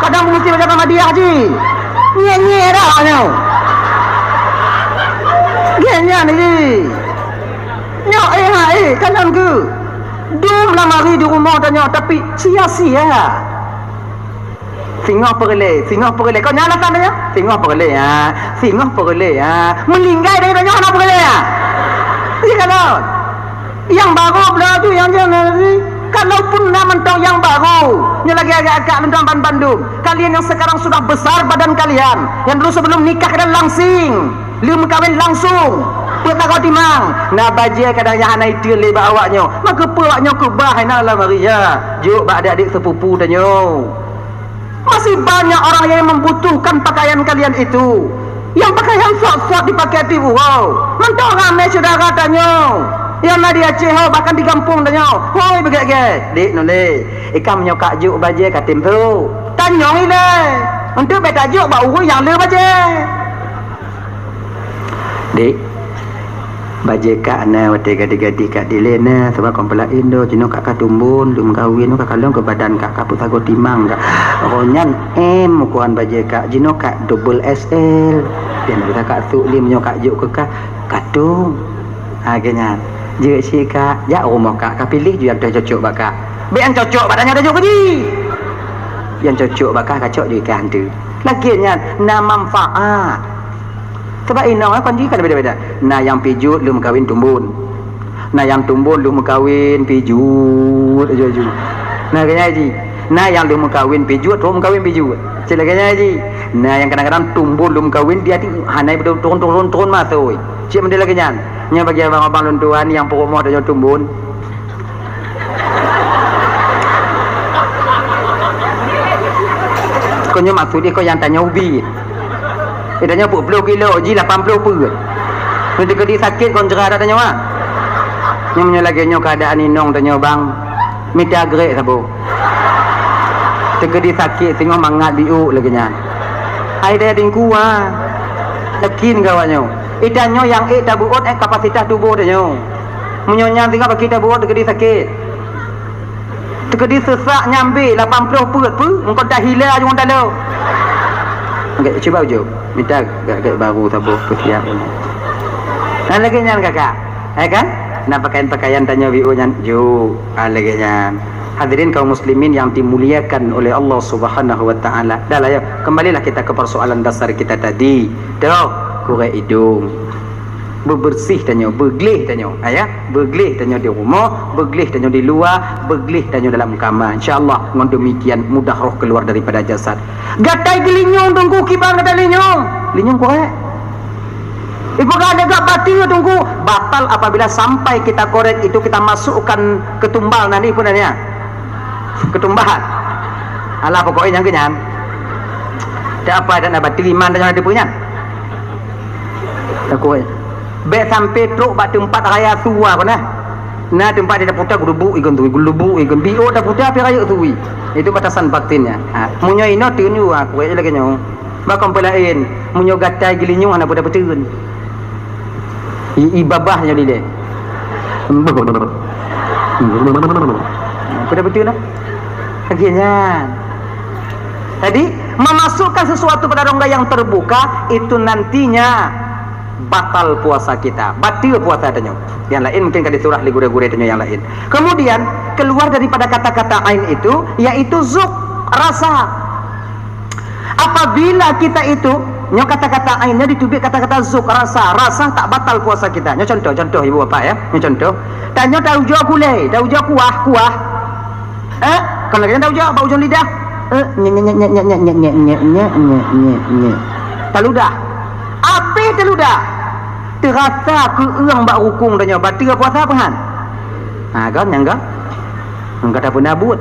Kadang mesti baca nama dia je. Nye dah nyo. Genya ni. Nyo kanan ke. Dum lamari di rumah tanya tapi sia-sia. Singoh perle. Kau nyala sana ya? Singoh perle ya. Melinggai dari tanya nak perle ya. Iya kan? Yang baru pula tu yang jangan ni. Kalaupun nama mentau yang baru, yang lagi agak-agak mentang Bandung. Kalian yang sekarang sudah besar badan kalian, yang dulu sebelum nikah kalian langsing, belum kahwin langsung. Peta kau timang. Nah baje kadang yang anak itu lebih awaknya. Maka awaknya kebah nak lah Maria. Juk bak adik-adik sepupu danyo. Masih banyak orang yang membutuhkan pakaian kalian itu. Yang pakaian sok-sok dipakai di wow. Mentau ramai saudara danyo. Yang nak dia Aceh bahkan di kampung tanya. Hoi begak-gak. Dik noleh. Ikam nyokak juk baje katim tu. Tanyong ile. Untuk beta juk bau yang le baje. Dik. Baje kak na wate gadi-gadi kak dilena sebab kompela Indo jino kak katumbun lum kawin kak kalong ke badan kak putago timang kak. Ronyan ukuran baje kak jino kak double SL. Dan kita kak suklim nyokak juk ke kak katung. Agaknya je si kak ya rumah kak pilih je yang cocok bakak be yang cocok badannya ada juga ni yang cocok bakak kacok je ikan tu laginya na manfaat sebab inang kan dia kan beda-beda na yang pijut lu kawin tumbun na yang tumbun lu kawin pijut aja na kaya ji na yang lu kawin pijut rom kawin pijut celakanya ji na yang kadang-kadang tumbun lu kawin dia hanai turun masuk cik mendel lagi nyan nya bagi abang-abang luntuan yang pokok mau ada tumbun. Kau maksud dia kau yang tanya ubi. Dia tanya 40 kilo, ji 80 per. Nanti kau sakit kau cerah dah tanya wah. Nya lagi nya keadaan inong tanya bang. Minta grek sabo. Tegedi sakit tengok mangat biu lagi nya. Ai dia tingku ah. Yakin kawannya. Idanyo yang tabuot kapasitas tubuh dia. Menyonya tinggal bagi tabuot tegedi sakit. Tegedi sesak nyambi 80 perut pu, engkau dah hilang je orang dalam. Okey, cuba ujuk. Minta gak baru tabuh persiap. Dan lagi nyan kakak. Kan? Nak pakaian-pakaian tanya biu nyan ju lagi nyan. Hadirin kaum muslimin yang dimuliakan oleh Allah Subhanahu wa taala. Dah lah ya, kembalilah kita ke persoalan dasar kita tadi. Dah, kurang hidung. Bebersih tanya, bergelih tanya. Ya, bergelih tanya di rumah, bergelih tanya di luar, bergelih tanya dalam kamar. Insya-Allah dengan demikian mudah roh keluar daripada jasad. Gatai gelinyong tunggu kibang gatai linyong. Linyong korek. Ibu ada gak batil tunggu batal apabila sampai kita korek itu kita masukkan ketumbal nanti pun nanya. Ketumbahan. Alah pokoknya yang kenyan. Tak apa dan batil iman dan ada punya. Takut. Baik sampai truk bak tempat raya tua pernah. Nah tempat dia dah putar gulubu ikan tu, gulubu ikan bio dah putar api raya tu. Itu batasan batinnya. Munyo ino tunu aku aja lagi nyo. Bakam pelain, munyo gatai gilinyo ana pada betul. Ibabahnya dia. Pada betul lah. Akhirnya. Jadi memasukkan sesuatu pada rongga yang terbuka itu nantinya batal puasa kita, batil puasa tanya. Yang lain mungkin kada surah li gure-gure tanya yang lain. Kemudian keluar daripada kata-kata ain itu yaitu zuk, rasa. Apabila kita itu nyo kata-kata ainnya ditubik kata-kata zuk, rasa tak batal puasa kita. Nyo contoh ibu bapak ya, nyo contoh. Tanya tahu jo gulai, tahu jo kuah. Kalau kita tahu jo bau ujung lidah. Taludah. Apa taludah? Terasa keurang bak rukung tanya batil puasa apa han? Kan yang kan? Enggak ada pun nabut.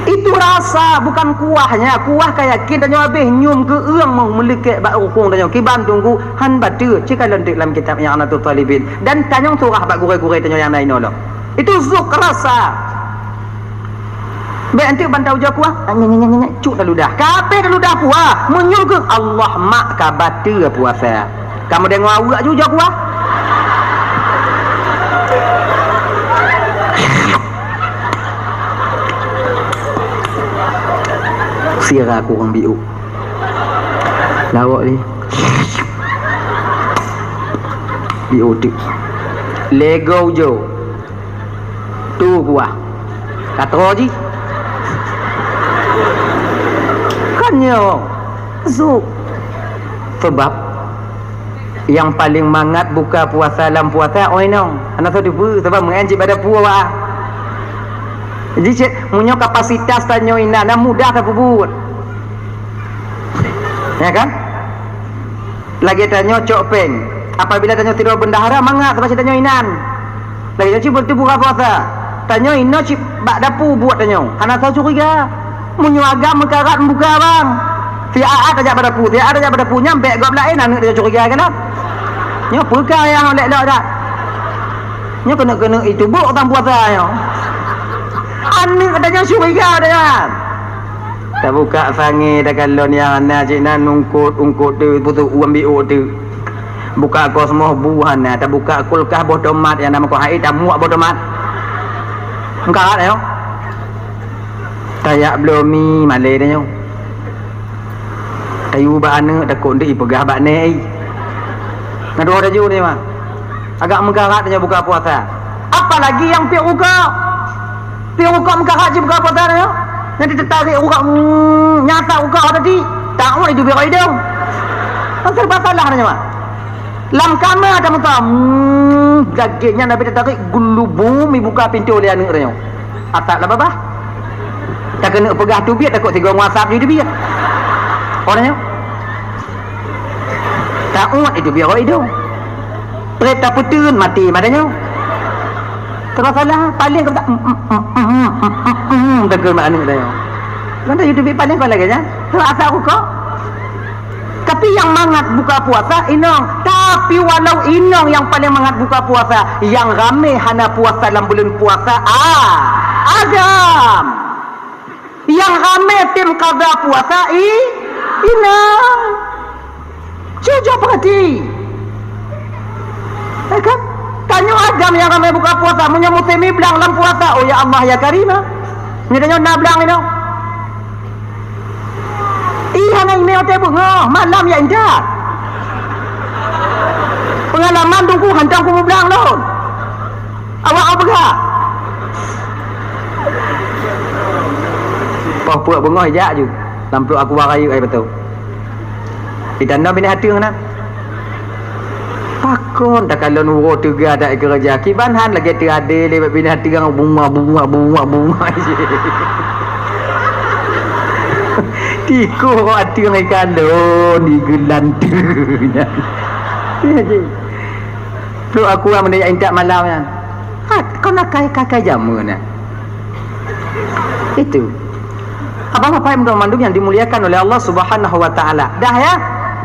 Itu rasa bukan kuahnya. Kuah kayak kita tanya habis nyum keurang mau melekat bak rukung tanya kiban tunggu han batil. Cik lentik dalam kitab yang Anatul Talibin dan tanya surah bak gure-gure tanya yang lain loh. Itu zuk rasa. Baik nanti bantau je kuah cuk dah ludah kape dah ludah kuah menyul ke Allah mak ka batil puasa kamu dengar awak juga kuah sira aku orang biu lawak ni biu tu lego jo tu kuah kata ji Zuk. Sebab yang paling mangat buka puasa dalam puasa nong. Anak tu tipu sebab mengaji pada puasa. Jadi cik munyo kapasitas tanyo ina na mudah tak buat. Ya kan? Lagi tanyo cok peng. Apabila tanyo tidur bendahara mangat sebab tanyo inan. Lagi cik buka puasa. Tanyo ino cik bak dapu buat tanyo. Anak tahu curiga. Munyo agam mekarat buka bang. Tiaat aja pada pu, tiaat aja pada pu nyampe gap lain anak dia curiga kan? Nyo perkara yang lek-lek dak. Nyo kena itu buk tang puasa nyo. Anak katanya curiga dah. Tak buka sangi dah galon yang anak cik nan ungkut tu putu uam biu tu. Buka kosmo buhan tak buka kulkas bodomat yang nama ko hai tak muak bodomat. Engkau ada yo. Tayak blomi malai dah nyo. Tayu ba anak takut dia pegah bak nei. Ngadu dah ju ni mah. Agak mengkarat dia buka puasa. Apalagi yang pi buka. Pi buka mengkarat je buka puasa dia. Nanti tertarik buka nyata buka tadi. Tak mau itu biar hidung. Pasal masalah dia mah. Lam kamar ada muka. Gagenya Nabi tertarik gulubu mi buka pintu oleh anak dia. Atak lah babah. Tak kena pegah tu biar takut tiga WhatsApp dia biar. Orangnya tak umat itu biar orang hidung kereta putun mati madanya terus salah paling kata tegel mak anak dia nanti YouTube paling kau lagi ya terus asal aku kau tapi yang mangat buka puasa inong tapi walau inong yang paling mangat buka puasa yang ramai hana puasa dalam bulan puasa Adam yang ramai tim qada puasa inang jujur perhati kan tanya Adam yang ramai buka puasa menyambut semi belang dalam puasa oh ya Allah ya Karimah ni tanya nak belang ni iya nak email tebung malam ya indah Pengalaman tunggu hantar aku belang lon. Awak apa gak? Puak bengah hijak je. Lampu aku warai ai betul. Di tanda bini hati ngana. Pakon tak kalau nuro tega ada kerja kiban han lagi tiada lewat bini hati gang bunga je. Tiko hati ngai kalau di gelantunya. Ya je. Tu aku amne intak malamnya. Kau nak kai jamu na. Itu. Apa-apa yang mandum yang dimuliakan oleh Allah Subhanahu wa taala. Dah ya,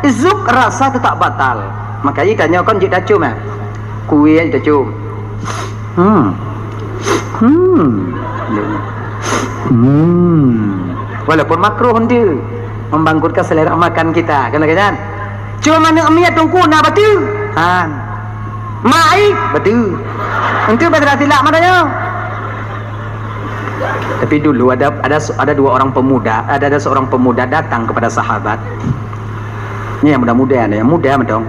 izuk rasa tu tak batal. Makanya tanya kon jik dah cium ah. Kuih dah cium. Walaupun makruh dia membangkitkan selera makan kita. Kan? Cuma mana amiyat tungku nak betul. Han. Mai betul. Untuk betul silap madanya. Tapi dulu ada dua orang pemuda, ada seorang pemuda datang kepada sahabat. Ini yang muda-muda ni, yang muda macam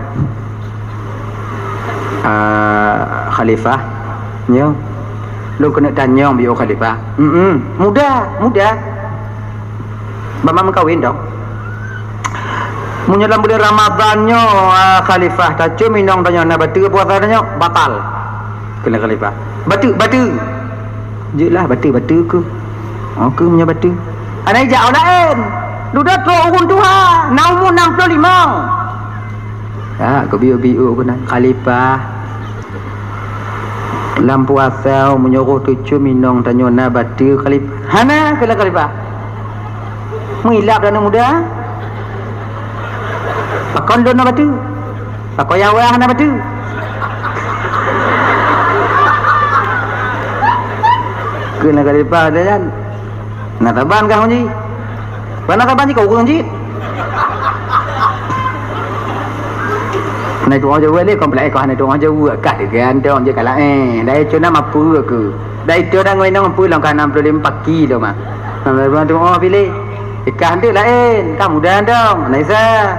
khalifah. Ya. Lu kena tanya bio khalifah. Muda. Bapa kawin dong. Menjelang bulan Ramadannya khalifah tacu minong tanya nak batu puasa tanya batal. Kena khalifah. Batu. Jelah batu ku. Aku punya batu. Ada ijak lain. Duda tua urun Tuhan. Umur 65. Ya, aku biu-biu pun khalifah. Dalam puasa menyuruh tujuh minong tanya na batu khalifah. Hana kala khalifah. Mengilap dan muda. Pakon don na batu. Pakoyawah na batu. Kena khalifah dia kan. Nak taban kah Haji? Mana taban kau Haji? Naik tu orang Jawa ni komplek kau naik tu orang Jawa kat degan tu orang je kalah dah cuna mampu aku. Dah itu dah ngono mampu lang kan 65 kilo mah. Nampak tu orang pilih. Ikan dia lain, kamu dah dong. Naisa.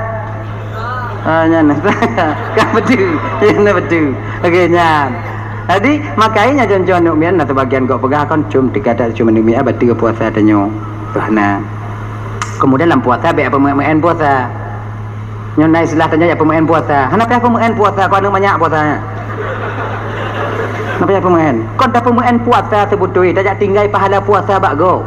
Naisa. Kan betul. Ya betul. Okey nyan. Jadi makanya jon-jon nuk mian atau bagian kau pegah kan tiga ada cuma nuk mian batu puasa tanyo. Karena kemudian dalam puasa be apa main puasa. Nyonai istilah tanya apa main puasa. Kenapa apa main puasa kau ada banyak puasanya? Kenapa apa main? Kau dapat main puasa sebutui tajak tinggal pahala puasa bak go.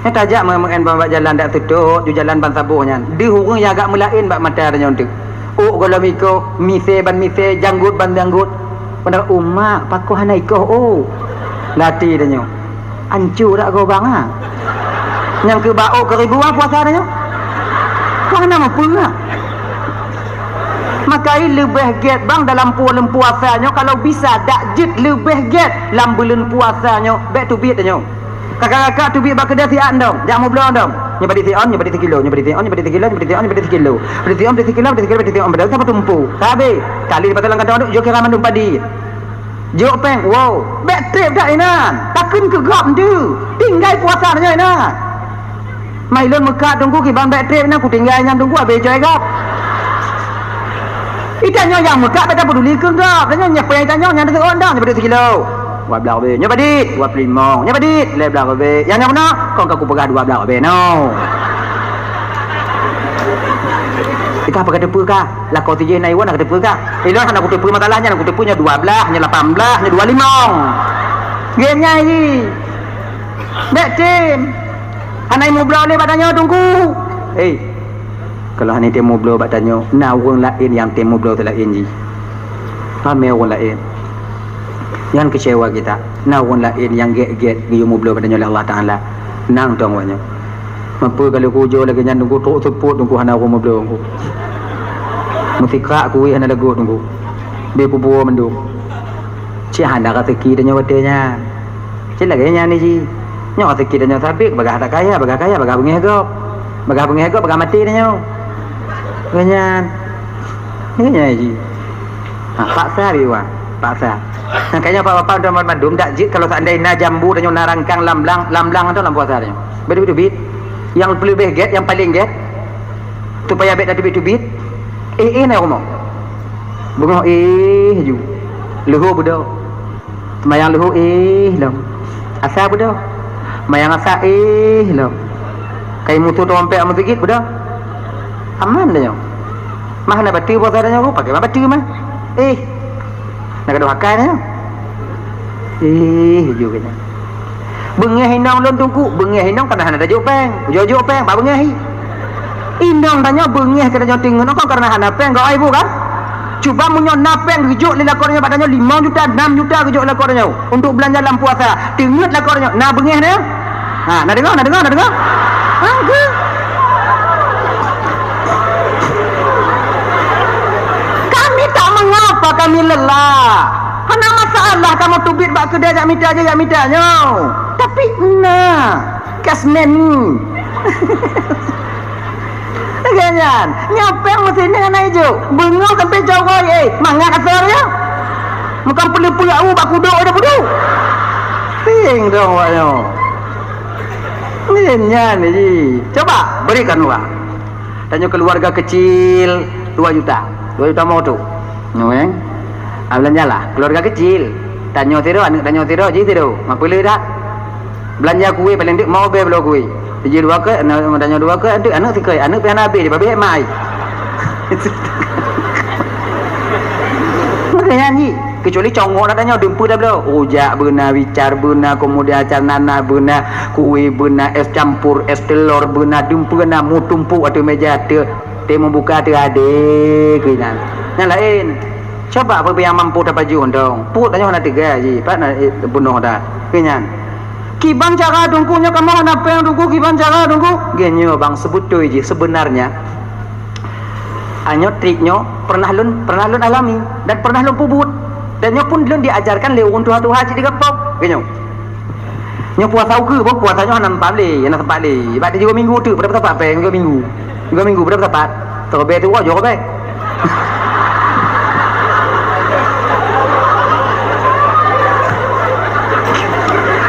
Tajak main bak jalan dak tutup, jalan ban sabuhnya. Di hurung yang agak melain bak mata tanyo tu. Kalau miko mise ban mise janggut ban janggut. Pada umat pakuh hanai koh lati dia nyo ancur dak go bang ah yang ke bau ke ribuan puasa dia nyo kau nak apa ah makai lebih get bang dalam bulan puasanya kalau bisa dak jit lebih get dalam bulan puasanya back to beat dia nyo kakak-kakak tu beat bak kedah sian dong jak mau belon dong nyebadi tion nyebadi 3 kilo nyebadi tion nyebadi 3 kilo nyebadi tion nyebadi 3 kilo nyebadi tion nyebadi 3 kilo nyebadi tion bedal sampai tumpu habis kali di patalan kata duk jo kira mandum padi jo peng wow back trip dak inan takun ke gap tu tinggal puasa nya inan mai lon Mekah tunggu ki bang back trip na ku tinggal nya tunggu abe coy gap itanyo yang Mekah tak peduli ke gap nya nyepai itanyo nya tu ondang nyebadi 1 kilo 12 be nyebadi 25 nyebadi 11 be yang mana kau aku pegah 12 be no kita apa kata kah lah kau tijih naik wan kata kah elok nak aku tepu masalahnya aku tepunya 12 nya 18 nya 25 game nya ni back team anai mau blow ni badannya tunggu kalau anai temu blow badannya na orang lain yang temu blow tu lain ji ramai orang lain yang kecewa kita na orang lain yang get giu mau blow badannya oleh Allah Taala nang tongwanya mampu kalau kujo lagi nyan tunggu tok seput tunggu hana aku mau blow aku musika aku hana lagu tunggu be pupu mendu ci handa rezeki dan nyawatenya ci lagi nya ni ji nyawa rezeki dan nyawa sabik bagah tak kaya bagah bengegop bagah mati dan nyawa ganyan ni nya ji paksa biwa paksa kayaknya apa-apa udah madum tak jik kalau seandainya jambu dan nyawa narangkang lamblang atau lam puasa dia bit yang lebih get yang paling get supaya bet dah bit ni ngomong Bengok ju. Luhur budak. Semayang luhur long. Asal budak. Semayang asal long. Kai mutu trompet amat sikit budak. Aman dah nyo. Mah nak batu puasa dah nyo, pakai batu mah. Nak ada hakkan dah. Ju kena. Bengah hinang lon tungku, bengah hinang kana hana dajuk peng. Jojo peng, ba bengah hi. Indang tanya bengah kada nyo tinggal kau karena hana peng kau ibu kan? Cuba munyo napeng rujuk lakornya badannya 5 juta, 6 juta rujuk lakornya untuk belanja dalam puasa. Tingut lakornya. Nah bengah dia. Ha, nak dengar? Ha, ke? Kami tak mengapa kami lelah. Hana masalah kamu tubit bak kedai jak mitanya. Tapi kasmen ni. Ganyan, nyapeng mesin dengan hijau. Bengok sampai jauh mangat asal ya. Bukan perlu aku bak kuduk ada kuduk. Ting dong waknya. Ganyan ni. Coba berikan uang. Tanya keluarga kecil 2 juta. 2 juta mau tu. Nyoeng. Belanja lah keluarga kecil. Tanya tiro anak tanya tiro je tiro. Mak pilih dah. Belanja kuih paling dik mau be belo kuih. Jadi 2 ke tanya 2 ke anak 3 anak pian habis dia babe mai. Makanya ni kecuali congok nak tanya dempu dah belo. Ojak beuna wicar beuna kemudian acar nana beuna kuih beuna es campur es telur beuna dempu beuna mu tumpuk atau meja te membuka te ade keinan. Yang lain coba apa yang mampu dapat baju dong. Put tanya nak 3 je. Pak nak bunuh dah. Kenyan. Kiban cara dungkunya kamu apa yang dungku kiban cara dungku? Genyo bang sebut tu je sebenarnya. Anyo triknya pernah lun alami dan pernah lun pubut dan nyo pun lun diajarkan lewat untuk hatu haji digapop. Genyo. Nyo puasa ke? Puasanya hana pale, hana pale. Ibadah 2 minggu tu berapa tepat peng 2 minggu. 2 minggu berapa tepat? Terbe tu jo be.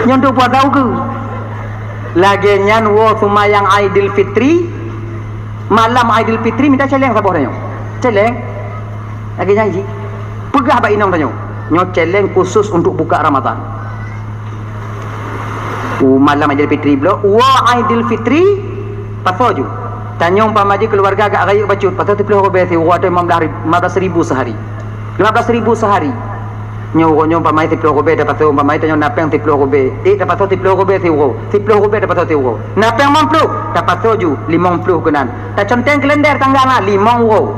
Nyontok buat tahu ke lagi nyan wo sumayang Aidil Fitri malam Aidil Fitri minta celeng sabar tanya celeng lagi nyanyi pegah bak inong tanya nyo celeng khusus untuk buka Ramadan malam Aidil Fitri blo wo Aidil Fitri pasal ju tanya umpama je keluarga agak rayuk bacut pasal 30 rupiah wo ada 15,000 sehari 15,000 sehari nyo pamai 30 rupiah dapat tu pamai tanya napeng 30 rupiah dapat tu 30 rupiah tiuro 30 rupiah dapat tu tiuro napeng 50 dapat tu ju 50 kenan tak conteng kalender tanggal 5 euro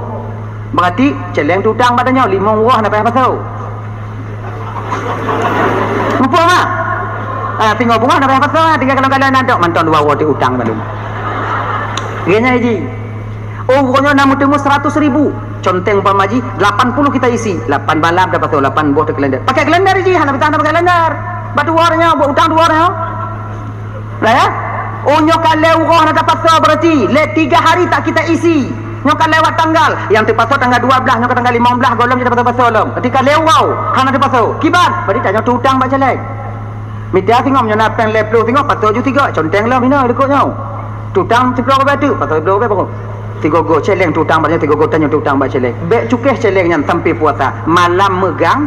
berarti celeng tutang badannya 5 euro napeng apa tu lupa mah tinggal bunga napeng apa tu 3 kalau nak manton 2 euro diutang belum genya ji pokoknya namu temu 100,000 conteng pamaji 80 kita isi 8 balap dapat tu 8 buah kalender pakai kalender je hana pakai kalender batu warnya buat utang 2 warnya lah ya nyo kalau orang dapat tu berarti le 3 hari tak kita isi nyo kan lewat tanggal yang tepat tu tanggal 12 nyo ke tanggal 15 golong je dapat pasal ketika lewat hana dapat tu kibar berarti tanya tu utang baca jelek mitia tengok nyo napeng leplo tengok patut ju 3 conteng lah mina dekoknya tutang 10 rupiah tu patut 10 rupiah pokok 3 go celeng tutang banyak 3 go tanya tutang baca celeng bek cukeh celengnya sampai puasa malam megang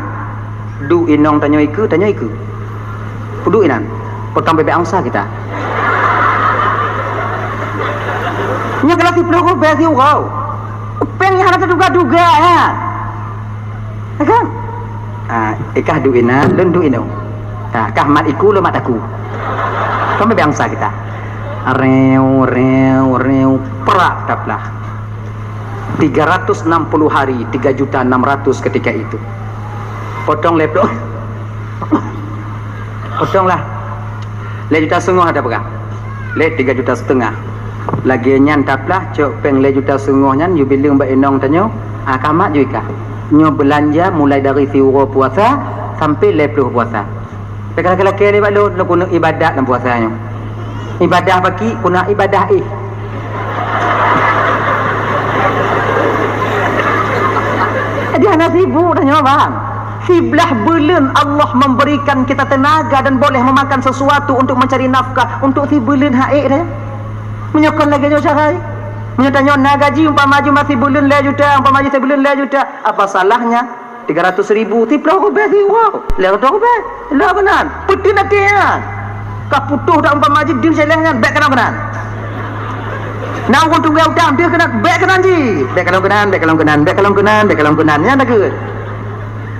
du inong tanya iku pudu inan potong bebek angsa kita nya kalau 10 go besi kau peng hana terduga-duga ya kan ikah du inan lun du inong kah mat iku lo mat aku sampai bebek angsa kita reu perak daplah 360 hari 3.600.000 ketika itu potong leplo potonglah le juta setengah ada berapa le 3,5 juta lagi nyan daplah cok peng le juta setengah nyan you bilang mbak enong tanyo kamat juga nyo belanja mulai dari siuro puasa sampai leplo puasa pekala-kala kele bak lo guna ibadat dalam puasanya ibadah bagi kuna ibadah dia nak sibuk dah bang sebelah bulan Allah memberikan kita tenaga dan boleh memakan sesuatu untuk mencari nafkah untuk si bulan haik dah menyokong lagi jauh cakap Punya tanya nak gaji umpama maju masih bulan le juta, umpama maju sebulan le juta, apa salahnya? 300,000 tiplah robek tu. Wow. Lah tu robek. Lah benar. Putus nanti ya. Kau putus dak umpama maju deal selesnya, baik kena. Nak orang tunggu utang dia kena baik kena ji. Baik kalau kenan. Ya nak ke?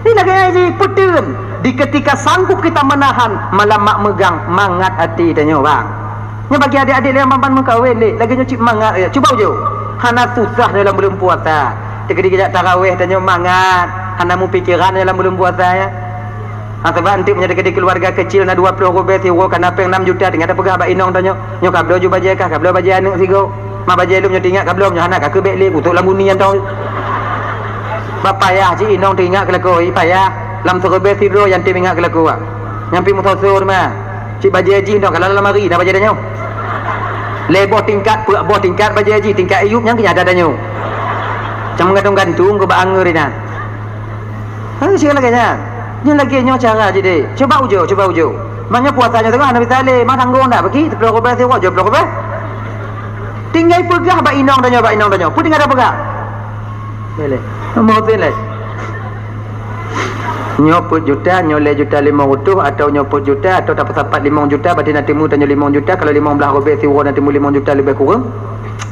Ini lagi haji putus. Di ketika sanggup kita menahan malam mak megang mangat hati tanya bang. Nya bagi adik-adik yang mampan mengkawin ni, lagi nyuci mangat ya. Cuba je. Hana susah dalam bulan puasa. Dikit-dikit tarawih tanya mangat. Hana mu pikiran dalam bulan puasa ya. Sebab nanti punya dekat keluarga kecil na 20 robet siwo kana peng 6 juta dengan ada pegah bak inong tanya. Nyo kablo ju baje kah kablo baje anak sigo. Ma baje lu nya tinggal kablo nya anak ka ke bek le untuk lambuni yang tahu. Bapa ya ji inong tinggal kelakoi payah. Lam serobet sidro yang tim ingat kelakoi. Nyampi musosur mah. Cik baje haji dah kalau dalam hari dah baje dah nyo. Leboh tingkat puak boh tingkat baje haji tingkat ayub yang kenyata dah nyo. Cam gantung-gantung ke bang ngeri nah. Ha sikit lagi nya. Ni lagi nyo cara je deh. Coba ujo. Banyak puasanya tengah Nabi Saleh, mak tanggung dah pergi terpelok obah sewa je pelok obah. Tinggal pegah bak inong dah nyo. Pun tinggal dah pegah. Boleh. Mau boleh. Nyoput juta, nyoleh juta 500 atau nyoput juta atau dapat sapat 5 juta berarti nanti mu tanya 5 juta kalau 15 robek siwo nanti mu 5 juta lebih kurang.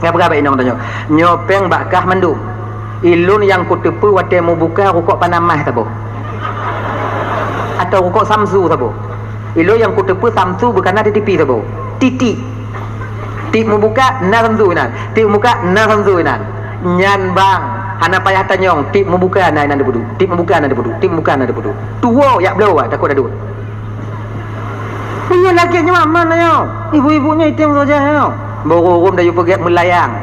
Berapa inong tanya. Nyopeng bakah mendung. Ilun yang kutepu wate mu buka rukuk panamah tabo. Atau rukuk samsu tabo. Ilo yang kutepu samsu bukan ada di TV tabo. Titik. Tik mu buka na samsu nan. Tik mu buka na samsu nan. Nyan bang. Hana payah tanyong, tip membuka na nanda bodu. Tip membuka nanda bodu. Tuwo yak blow takut ada. Punya laki nya mama na ibu-ibunya item saja yo. Borom dah you pergi melayang.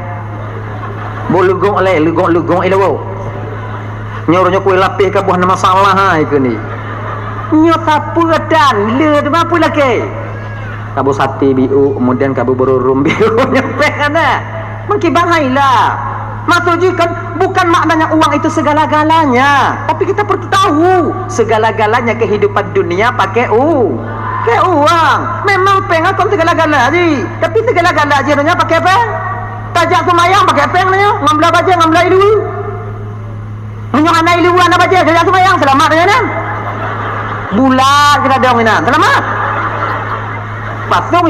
Bolugong oleh lugong ilawo. Nyoronyo kuih lapih ka buah nama salah ha iku ni. Nyo tapu dan le de apa lagi? Kabu sate biu kemudian kabu berurum biu nyampe ana. Mengkibang hailah. Maksudnya kan bukan maknanya uang itu segala-galanya, tapi kita perlu tahu segala-galanya kehidupan dunia pakai uang. Memang peng akan segala-gala aja, tapi segala-gala aja dunia pakai peng. Tajak semayang pakai peng nih, ngambil baca ngambil ilu. Menyok anak ilu anak baca tajak semayang selamat ya nan. Bulat kita dong ini selamat.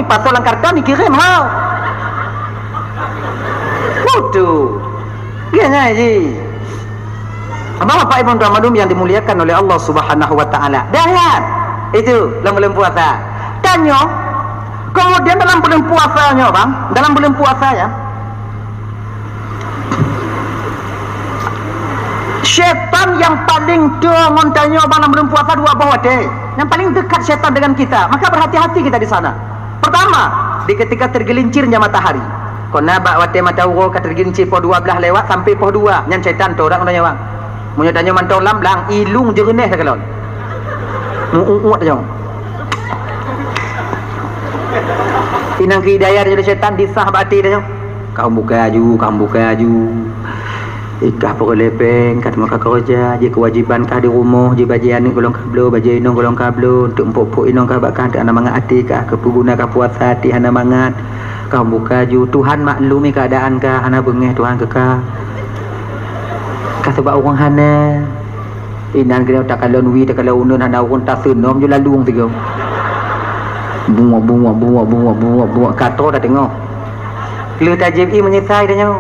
Pasal langkarkan dikirim hal. Waduh. Gimana ji? Bapak Ibu Ramadan yang dimuliakan oleh Allah Subhanahu wa taala. Dahsyat. Itu dalam bulan puasa. Tanyo, kemudian dalam bulan puasanya, Bang, dalam bulan puasa ya. Syaitan yang paling montanyo dalam bulan puasa dua bawah deh. Yang paling dekat syaitan dengan kita. Maka berhati-hati kita di sana. Pertama, di ketika tergelincirnya matahari. Kona bak wate mata uro ka terginci po 12 lewat sampai po 2 nyan setan tu orang tanya bang munyo tanya mantau lamblang ilung jereneh sakalon muut tanya inang hidayah dari setan disah bati tanya kamu buka aju ikah po lepeng kat maka kerja je kewajiban kah di rumah je bajian ni golong kablo baje inong golong kablo untuk empuk inong kah bakah ana mangat ati kah kepuguna kah puasa ati ana mangat kau buka ju Tuhan maklumi keadaan kah hana bengeh Tuhan kekah kah sebab orang hana inan kena tak kalau nui tak kalau unun hana orang tak senom ju lalung tiga bunga kato dah tengok le tajib i menyesai dah nyo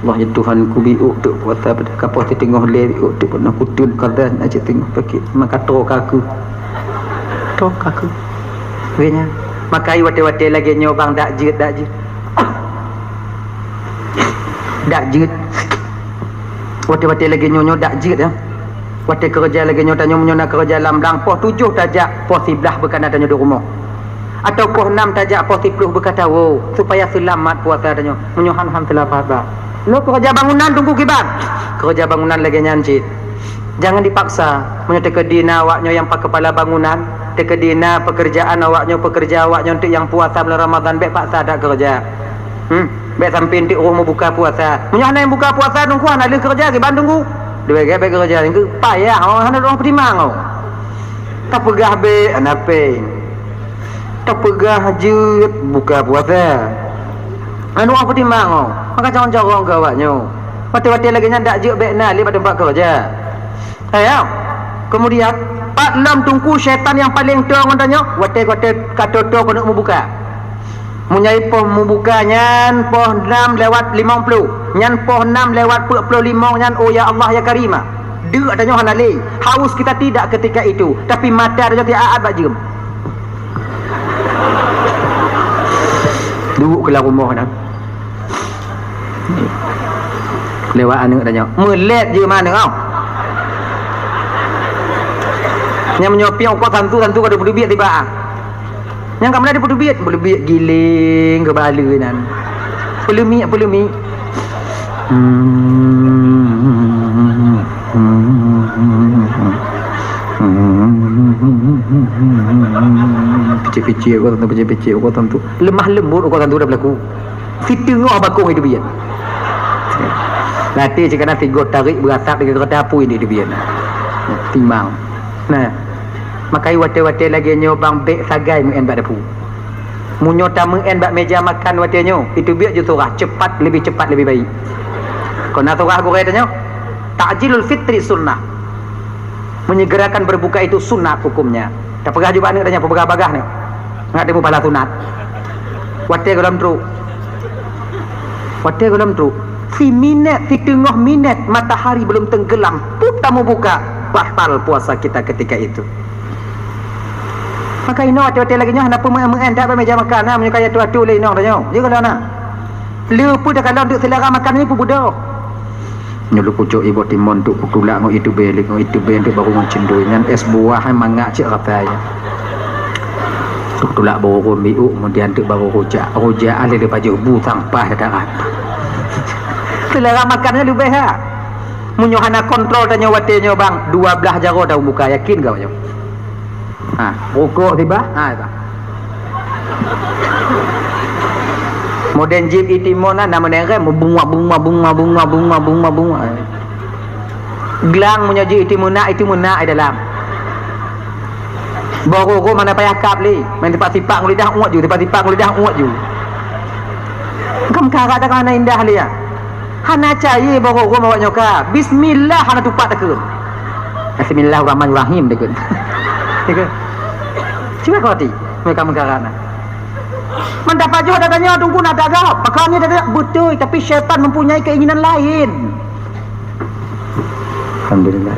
Allah ya Tuhan ku biuk tu puasa pada kapos tengok le biuk tu pernah kutun kadan aja tengok pakit makato kaku wenya makai wate-wate lagi nyobang dak jit wate-wate lagi nyonyo dak jit ya wate kerja lagi nyo tanyo nak kerja lambang poh 7 tajak poh 11 berkana tanyo di rumah atau poh 6 tajak poh 10 berkata wo supaya selamat puasa tanyo menyohan ham selamat ba lo kerja bangunan tunggu kibat kerja bangunan lagi nyancit jangan dipaksa menyete kedina awaknya yang pak kepala bangunan kedina pekerjaan awaknya untuk yang puasa bulan Ramadan baik paksa dak kerja baik sampai nanti orang mau buka puasa menyana yang buka puasa nunggu hana le kerja ke Bandung ku dua baik kerja ni payah hana orang perimang tak pegah be anape tak pegah je buka puasa anu orang perimang Maka jangan corong ke awaknya. Wati-wati lagi ndak je bekna li pada tempat kerja. Ayo. Kemudian Pak Lam tungku syaitan yang paling tua katanya, wati-wati kata tua kena membuka. Munyai poh membuka nyan poh 6 lewat 50. Nyan poh 6 lewat 45 nyan oh ya Allah ya Karimah. Dia adanya hanali. Haus kita tidak ketika itu, tapi mata adanya tidak aad bajum. Duduk ke dalam rumah dah. Lewat anak adanya. Melet je mana kau? Yang menyopi kau tentu kada perlu biar tiba. Yang kat mana dia perlu biar? Perlu biar giling ke bala nan. Perlu mi. Picik-picik kau tentu lemah lembut kau tentu dah berlaku fitengah bakung itu biar latih jika nanti go tarik beratap dengan kereta apu ini dia biar timbang nah makai wate-wate lagi nyobang beg sagai muen bak depu munyo tamu en bak meja makan watenya itu biar je surah cepat lebih baik kau nak surah aku katanya ta'jilul fitri sunnah, menyegerakan berbuka itu sunnah hukumnya. Tak pegah juga ni katanya pegah-pegah ni. Ngat demu pala sunat. Wate dalam tru. Fi tengah minit matahari belum tenggelam, pun tamu buka, batal puasa kita ketika itu. Maka ino wate lagi nya napa men tak meja makan nah menyukai tu lain katanya. Dia kalau nak. Lupa dah kalau untuk selera makan ni pun bodoh. Nyulu pucuk ibu timon tu kutulak ngo itu belik ngo itu ben tu baru mencendui ngan es buah hai mangak cik kata ya tu tulak baru miu kemudian tu baru rujak ada di baju butang pah dah apa selera makannya lebih ha munyo hana kontrol tanya watenya bang 12 jaro dah buka yakin kau yo ha rokok tiba ha tak Moden jeep itimona nama nerem bunga. Gelang punya jeep itimona ai dalam. Baru mana payah kap li. Main tipak-tipak ngulidah uat ju, Kam kara dak kana indah li ya. Hana cai baru bawa nyoka. Bismillah hana tupak tekun. Bismillahirrahmanirrahim tekun. Tekun. Cuba kau ti, mereka mengkarana. Mendapat juga datanya tunggu nak agak makanya dia betul tapi syaitan mempunyai keinginan lain. Alhamdulillah.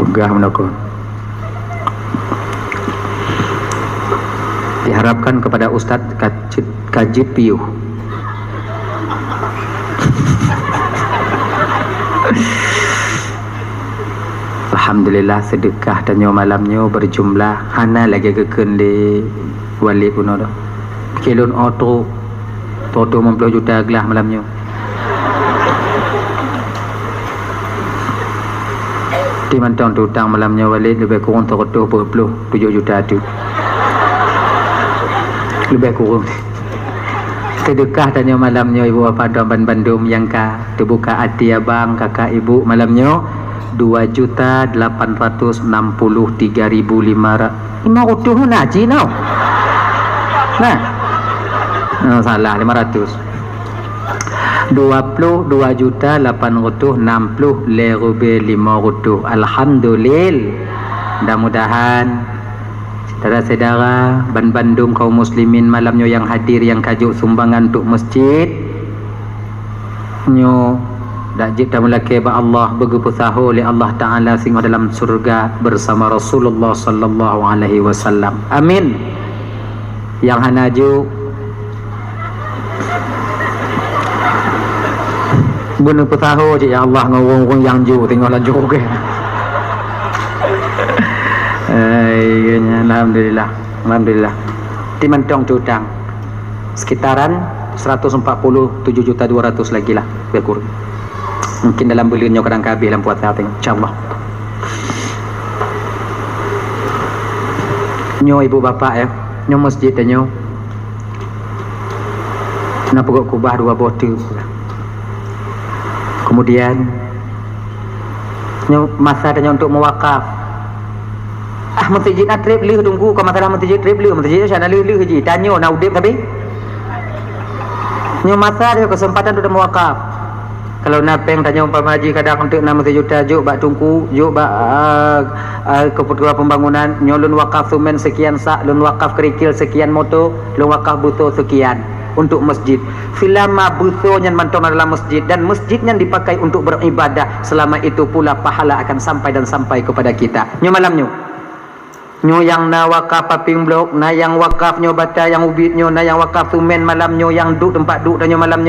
Begah menakut. Diharapkan kepada Ustaz Kajit Piuh. Alhamdulillah sedekah tanya malamnya berjumlah hana lagi keken di wali kuno dah. Kelon auto 50 juta gelah malamnya. Di mantang tu utang malamnya wali lebih kurang 7 juta tu. Lebih kurang. Sedekah tanya malamnya ibu bapa dan bandum yang ka terbuka hati abang kakak ibu malamnya 2.863.500. Ima utuh naji now. Nah. No, salah 500. 22.860.500. Alhamdulillah. Mudah-mudahan saudara-saudara Bandung kaum muslimin malamnya yang hadir yang kajuk sumbangan untuk masjid nyo dak jita melaki ba Allah begupusahu oleh Allah Taala sing dalam surga bersama Rasulullah sallallahu alaihi wasallam. Amin. Yang hanaju benar pusahu je ya Allah ngawong yang ju tengok laju ke. Alhamdulillah. Timantong tutang sekitaran 147.200 lagi lah berkurang. Mungkin dalam bulannya kadang kabeh dalam puasa tengok insyaallah. Nyo ibu bapa ya, nyo masjid nyo. Nak pokok kubah 2 botol. Kemudian nyo masa tanya untuk mewakaf. masjid trip lih tunggu kau masalah masjid trip lih masjid sana lih haji tanya nak udip tapi nyo masa dia kesempatan tu dah mewakaf. Kalau napeng tanya umpama haji kadang untuk 60 juta juk bak tungku juk bak keputusan pembangunan nyolun wakaf sumen sekian sak lun wakaf kerikil sekian motor lun wakaf buto sekian untuk masjid. Selama butonya mantong dalam masjid dan masjidnya dipakai untuk beribadah, selama itu pula pahala akan sampai dan sampai kepada kita. Nyo malam nyo yang na wakaf paping blok, na yang wakaf nyo bata yang ubit nyo, na yang wakaf sumen malam nyo yang duk tempat duk dan nyo malam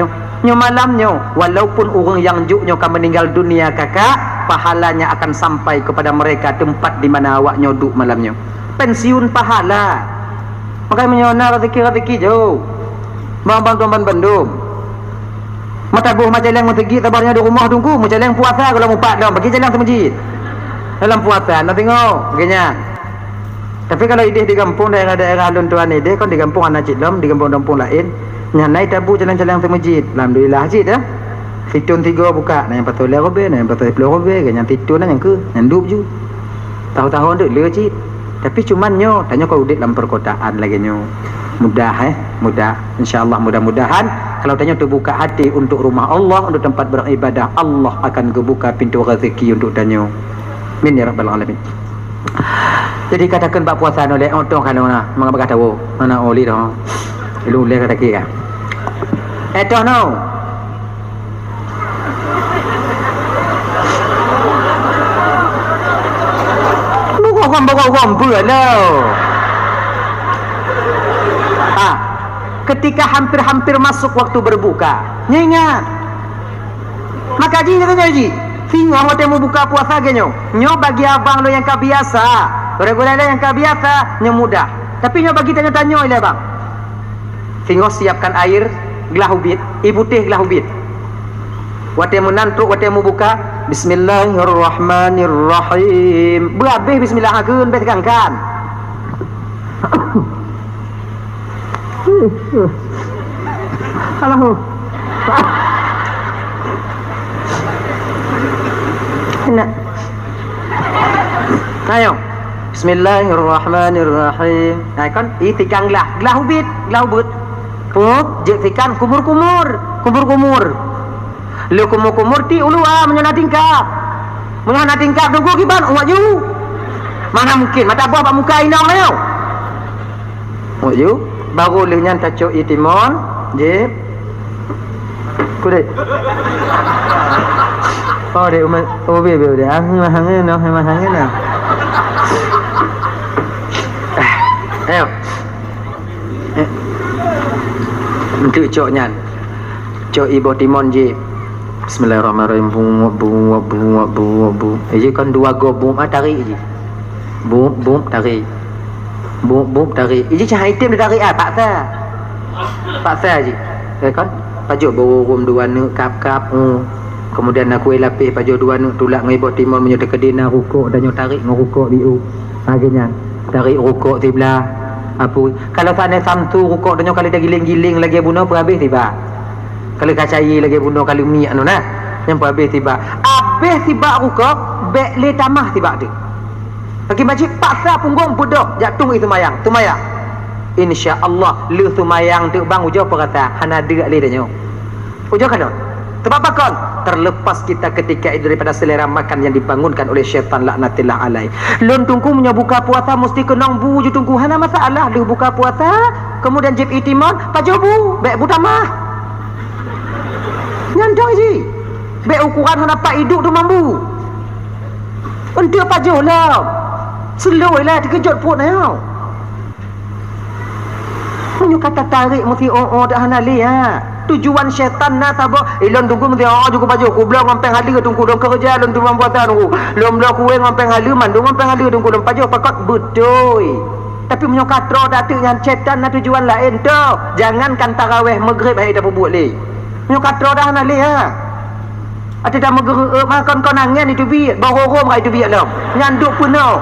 nyo walaupun orang yang juk nyo kan meninggal dunia kakak, pahalanya akan sampai kepada mereka tempat di mana awak nyo duk malam nyo. Pensiun pahala. Makanya menyona rezeki jauh. Bang tuan bandum. Mata buh macam yang mutegi tabarnya di rumah tunggu, macam yang puasa kalau mau pak dong, bagi jalan ke masjid. Dalam puasa nak tengok, begini. Tapi kalau ide di kampung daerah alun tuan ide kan di kampung anak cidom, di kampung lain, nyanai tabu jalan-jalan ke masjid. Alhamdulillah masjid dah. Situn 3 buka, yang 40 robe, yang 40 robe, yang situn yang ke, yang duk ju. Tahu-tahu dek le cid. Tapi cuman nyo, tanya kau udik dalam perkotaan lagi nyo. Mudah mudah. Insyaallah mudah-mudahan kalau tanya terbuka hati untuk rumah Allah, untuk tempat beribadah, Allah akan kebuka pintu rezeki untuk tanya. Amin ya rabbal alamin. Jadi katakan bab puasa no le ontong kalau na mga kata wo mana oli do lu le kata kia eto no bukan lo ketika hampir masuk waktu berbuka ingat maka ji kata ji tinggal waktu mau buka puasa genyo nyo bagi abang lo yang kebiasa regular yang kebiasa nyo mudah tapi nyo bagi tanya-tanya ile bang tinggal siapkan air gelah ubit ibu teh gelah ubit waktu menantuk waktu mau buka bismillahirrahmanirrahim berhabis bismillah agun bertegangkan halo enak ayo bismillahirrahmanirrahim nah kan itikan gelah ubit pup je tikan kumur lu kumur ti ulu menyana tingkap tunggu kiban umat you mana mungkin mata buah pak muka inang leo umat you baru lehnya taco itimon je kudet oh deh umat bebe deh mahangin nah ayo untuk coknya cok ibu timon je bismillahirrahmanirrahim bu je kan 2 go bum tarik je bum tarik bum tarik je cah item dia tarik paksa je kan pajuk borum 2 nuk kap kemudian aku lapis pajuk 2 nuk tulak ngibot timon menyudah kedina rukuk dan tarik ngurukuk biu akhirnya tarik rukuk sebelah apa kalau tak ada samtu rukuk dan kali dah giling-giling lagi bunuh berhabis tiba kalau kacai lagi bunuh kali mi anu nah yang berhabis tiba habis tiba rukuk bek le tamah tiba tu bagi majid paksa punggung budok jatuh itu mayang insyaallah lu tu mayang tu bang ujo perkata hana deuk le danyo ujo kan terpapakan terlepas kita ketika itu daripada selera makan yang dibangunkan oleh syaitan laknatillah alai. Lun tungku punya buka puasa mesti kenang bu je tungku hana masalah lu buka puasa kemudian jib itimon pajobu bek butamah nyandang ji bek ukuran hana pak hidup tu mambu untuk pajolah slow lah terkejut pun now punya kata tarik mesti dah hana li tujuan syaitan nak tabak ilon tunggu mesti juga baju ku belum ngampeng halu tunggu dong kerja lon tu buatan tunggu lom lo kuwe ngampeng halu mandung ngampeng halu tunggu dong paju pakot betul tapi menyokat tro datuk yang syaitan nak tujuan lain tu jangankan tarawih maghrib hai dah buat le menyokat tro dah nak le ada dah maghrib makan konangan itu bi bahorom itu bi lam nyanduk penuh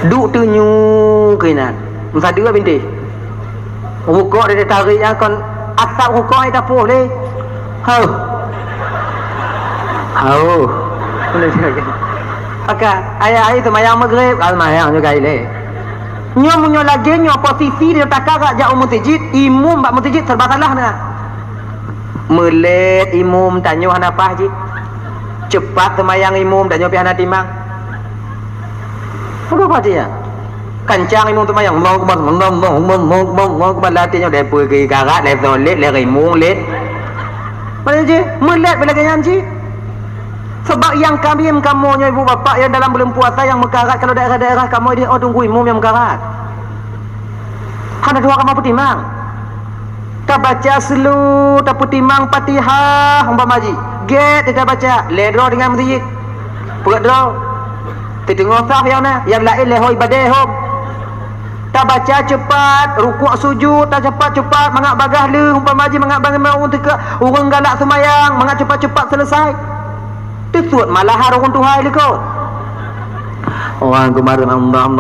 duk tunyu kena masa dua binti rukuk dia tarik yang kon atap rukuk dia tapuh le Maka ayah itu mayang maghrib, mayang juga ile. Nyo munyo lagi nyo posisi dia tak karak jauh mutijid, imum bak mutijid serba salah na. Melet imum tanyo hanapah ji. Cepat semayang imum tanyo pi hana timang. Apa dia? Kancang imum semayang mau latihnya dah pergi karak, dah solat, dah imum let. Mana je? Melet bila ganyan ji. Sebab yang kami kamunya ibu bapa yang dalam bulan puasa yang mekarat, kalau daerah-daerah kamu dia tunggu imam yang mekarat. Hana dua kamu petimang. Tak baca selu, tak petimang Fatihah umpama maji. Get kita baca, ledro dengan masjid. Perut draw. Tengok sah yang lain lehoi badai hom. Tak baca cepat, rukuk sujud tak cepat-cepat, mangak bagah le umpama maji mangak bangun mau teka urang galak semayang, mangak cepat-cepat selesai. Tersut malah harun Tuhan lekot. Orang kemarin Allah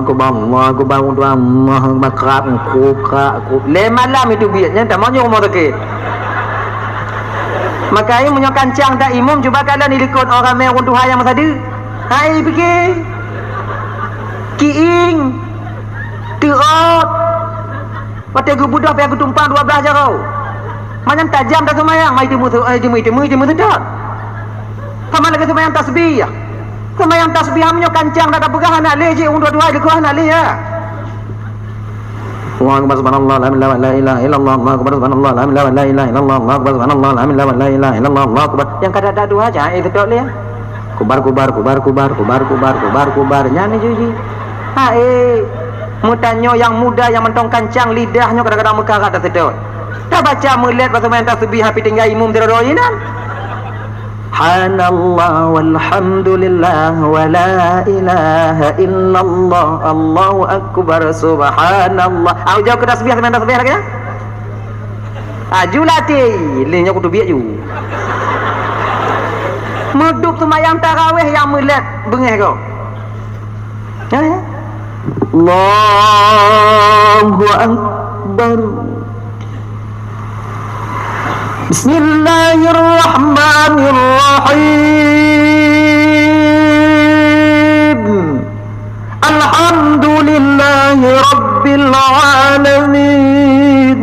ku bangun Tuhan Allah makrab ku le malam itu biatnya tak mau rumah sakit. Maka ini punya kancang tak imam cuba kalian ikut orang mai orang Tuhan yang masa ada. Hai fikir. Kiing. Terot. Pati aku budak pi aku tumpang 12 jarau. Macam tajam dah semayang, mai temu sedap. Sama lagi sembahyang tasbih. Sembahyang tasbih hamnya kancang dah pegang anak le je untuk dua dekah anak le ya. Allahu akbar subhanallah la ilaha illallah Allahu akbar subhanallah la ilaha illallah Allahu akbar subhanallah la ilaha illallah Allahu akbar. Yang kada ada dua aja itu tok le. Kubar nyanyi juji. Mutanyo yang muda yang mentong kancang lidahnya kadang-kadang mekarat dah sedot. Tak baca melihat bahasa main tasbih hapi tinggal imam terodoinan. Subhanallah walhamdulillah wa la ilaha illallah Allahu akbar subhanallah. Aku jauh ke tasbih sampai tasbih lagi ya. Julati linya kudu biak ju. Muduk semayang tarawih yang melet bengih kau. Ya. Allahu akbar. Bismillahirrahmanirrahim. Alhamdulillahi rabbil alamin.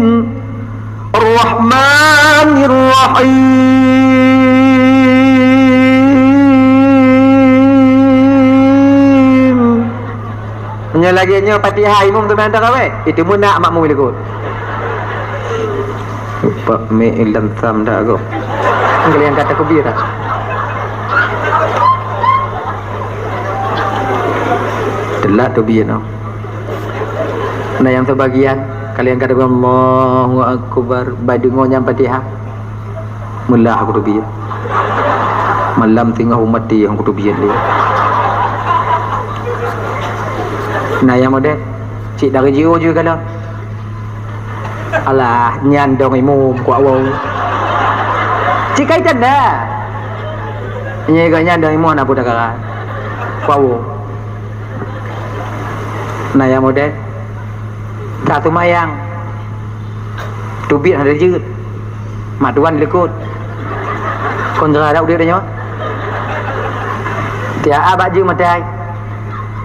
Ar-Rahmanirrahim. Hanya lagi nya Fatihah imam tu antara we. Itu mun nak makmum ikut. Pak me ilam sam dah go. Kalian kata kubira. Telat tu biar no. Nah yang sebagian kalian kata Allahu akbar badungo nyam Fatihah. Mula aku tu biar. Malam tengah umat dia aku tu biar dia. Nah yang model cik dari jiwa juga kalau alah nyandong imum kuat wow. Cik kaitan dah. Ini kau nyandong imum apa dah karat. Kuat wow. Nah yang model satu mayang tubit ada jut mak tuan lekut kontra dak dia dah dia abak je matai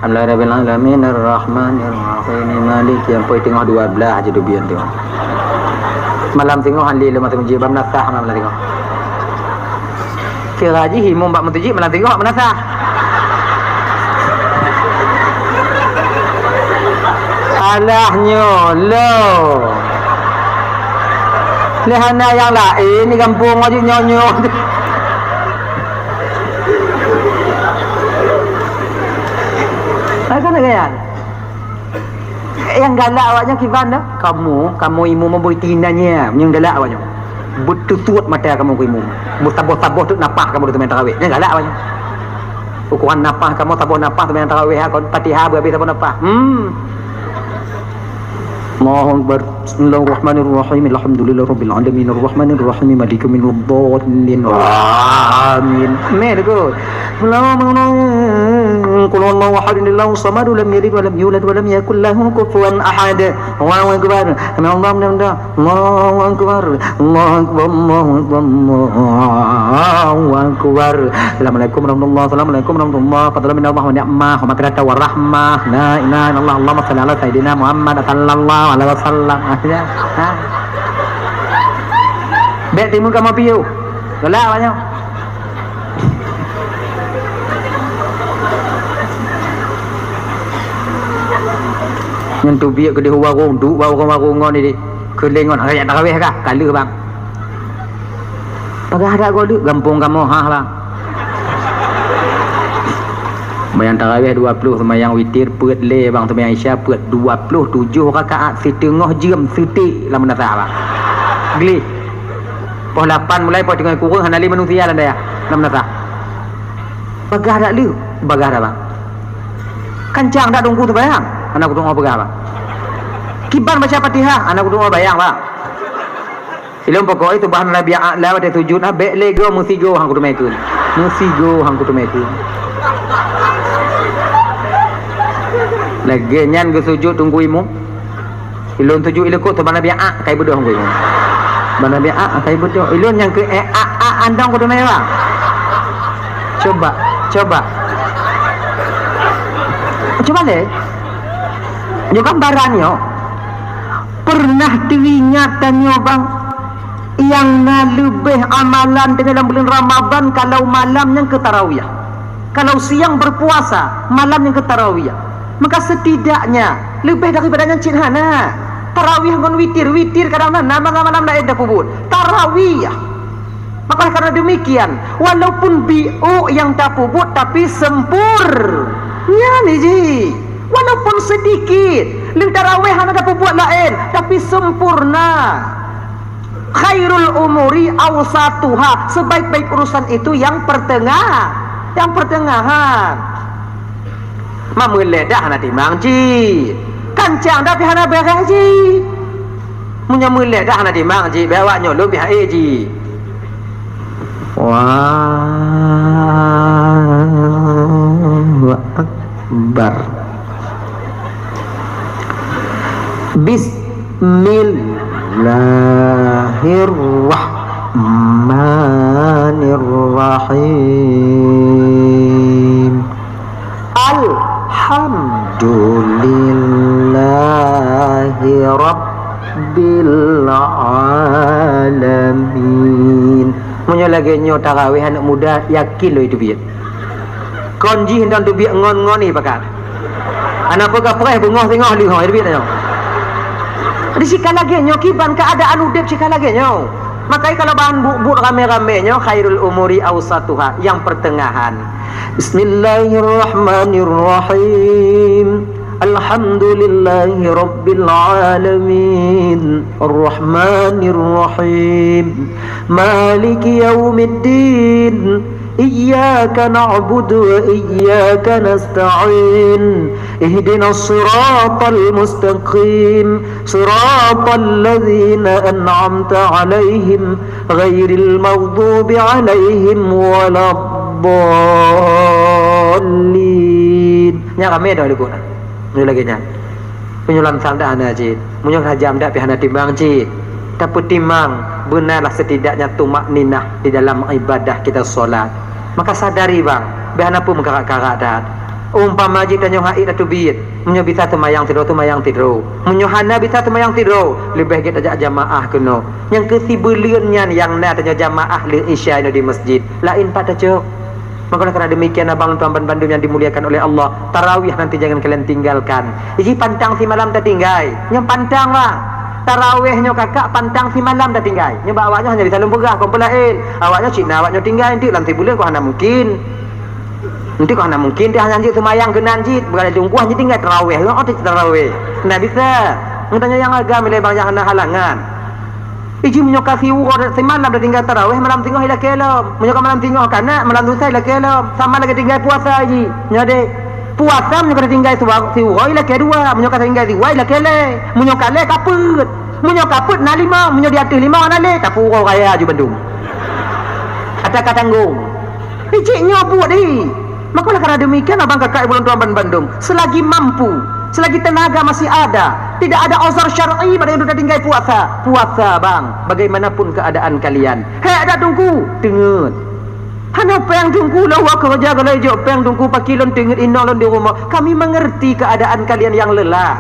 Alhamdulillah alamin arrahmanirrahim maliki yang poi tengah 12 aja dubian tu malam tengah hali lemah tengah jibam nasah malam tengah kira haji himum bak mutujib malam tengah menasah alahnya lo lehana yang lain ni kampung aja nyonyo apa nak kan yang galak awaknya kiban dah kamu imu memberi tinanya yang galak awaknya betul-betul mata kamu ke imu bertabuh-tabuh tu napah kamu tu main tarawih yang galak awaknya ukuran napah kamu tabuh napah tu main tarawih kau Fatihah berhabis tabuh napah Mohon Bismillahirrahmanirrahim. Alhamdulillahirabbil alamin arrahmanirrahim maliki yaumiddin. Amin. Mergo. Qul huwallahu ahad Allahu samad lam yalid wa lam yulad wa lam yakul lahu kufuwan ahad. Allahu akbar. Allahu akbar. Allahu akbar. Allahu akbar. Assalamualaikum warahmatullahi wabarakatuh. Assalamualaikum warahmatullahi wabarakatuh. Wa ni'mah wa maghfirah wa rahmah. La ilaha illallah. Allahumma shalli ala sayyidina Muhammad sallallahu alaihi wasallam. Bek timu kamu piu. Gelak banyak. Nhân tu biak ke dia warung duk warung ngon ni kelengon ayat tarawih kah kala bang pagah ada kau duk gampung kamu hah bang sembahyang tarawih 20 sembahyang witir peut le bang sembahyang isya peut 27 rakaat setengah jam setik lah menasa bang geli pos 8 mulai pos tengah kurang hanali manusia lah dah lah menasa pagah ada lu pagah ada bang kancang dak dongku tu bayang anak aku tunggu apa bang kibar baca Fatihah anak aku tunggu bayang bang ilmu pokok itu bahan Nabi Allah ada sujud bek lego musigo hang kudu mekun musigo hang kudu mekun lagi nyan ke sujud tunggu imu ilun sujud ilku tu bahan Nabi kai bodoh hang imu bahan Nabi kai bodoh ilun yang ke andang kudu mekun bang coba deh juga barannya pernah teringatannya bang yang lebih amalan di dalam bulan Ramadan kalau malam yang ke tarawih kalau siang berpuasa malam yang ke tarawih maka setidaknya lebih daripada yang cinhana tarawih ngon witir kadang-kadang malam dah ada pubut tarawih maka karena demikian walaupun biu yang tak pubut tapi sempurnya ni ji walaupun sedikit leng tarawih hanya dapat buat lain tapi sempurna khairul umuri awsatuha sebaik-baik urusan itu yang pertengahan mameledah nanti mangji kancang dah pihana beres ji munya meledah nanti mangji bawa nyolo pihak ji Allahu akbar Bismillahirrahmanirrahim Alhamdulillahi Rabbil Alamin. Punya lagi nyo tarawih anak muda yakin lo itu biar konji hendak tu biar ngon ni pakat anak pegah perih bengah tengah li itu biar nyo di sikal lagi nyo kiban keadaan udip sikal lagi nyo makanya kalau bahan buk rame-rame nyo khairul umuri awsatuha yang pertengahan. Bismillahirrahmanirrahim Alhamdulillahi Rabbil Alamin Ar-Rahmanir-Rahim Maliki Yawmiddin Iyyaka na'budu wa iyyaka nasta'in Ihdinas siratal mustaqim Siratal ladzina an'amta 'alaihim ghairil maghdubi 'alaihim waladdallin. Nya kami dah lekuk. Ni lagi nya. Penyulam salda ana cik. Munyo hajam dak pihana timbang cik. Tapi timbang benarlah setidaknya tumak ninah di dalam ibadah kita solat. Maka sadari bang, behana pun mengkarak-karak dah. Umpama jika nyo haid atau biit, munyo bisa temayang tidur. Munyo hana bisa temayang tidur, lebih kita ajak jamaah kena. Yang kesibeliannya yang na tanya jamaah li isya di masjid. Lain pada cok. Maka karena demikian abang tuan Bandung yang dimuliakan oleh Allah, tarawih nanti jangan kalian tinggalkan. Iji pantang si malam tertinggai, yang pantang lah. Tarawihnya kakak pantang si malam dah tinggal. Nyoba awaknya hanya bisa lumpegah kompelain. Awaknya Cina awaknya tinggal nanti lantai bulan kau hana mungkin. Nanti kau hana mungkin dia hanya anjing semayang kenan jit berada jungkuh hanya tinggal tarawih. Lo otak tarawih. Ndak bisa. Ngutanya yang agama lebang yang hana halangan. Iji menyokasi urut semalam dah tinggal tarawih malam tengah ila kelom. Menyokak malam tengah kana malam lusa ila kelom. Sama lagi tinggal puasa haji. Nyade. Puasa menyokak tinggal si urut ila kedua. Menyokak tinggal si ila kele. Menyokak le kaput. Munyo kaput na lima, munyo di atas lima na le, tak pura raya je Bandung. Atak tanggung. Ciknya buat ni. Maka karena demikian abang kakak ibu tuan Bandung, selagi mampu, selagi tenaga masih ada, tidak ada uzur syar'i pada yang sudah tinggal puasa bang, bagaimanapun keadaan kalian. Hei ada tunggu, dengar. Hana peng tunggu lah wak kerja kalau jauh peng tunggu pakilon dengar inolon di rumah. Kami mengerti keadaan kalian yang lelah.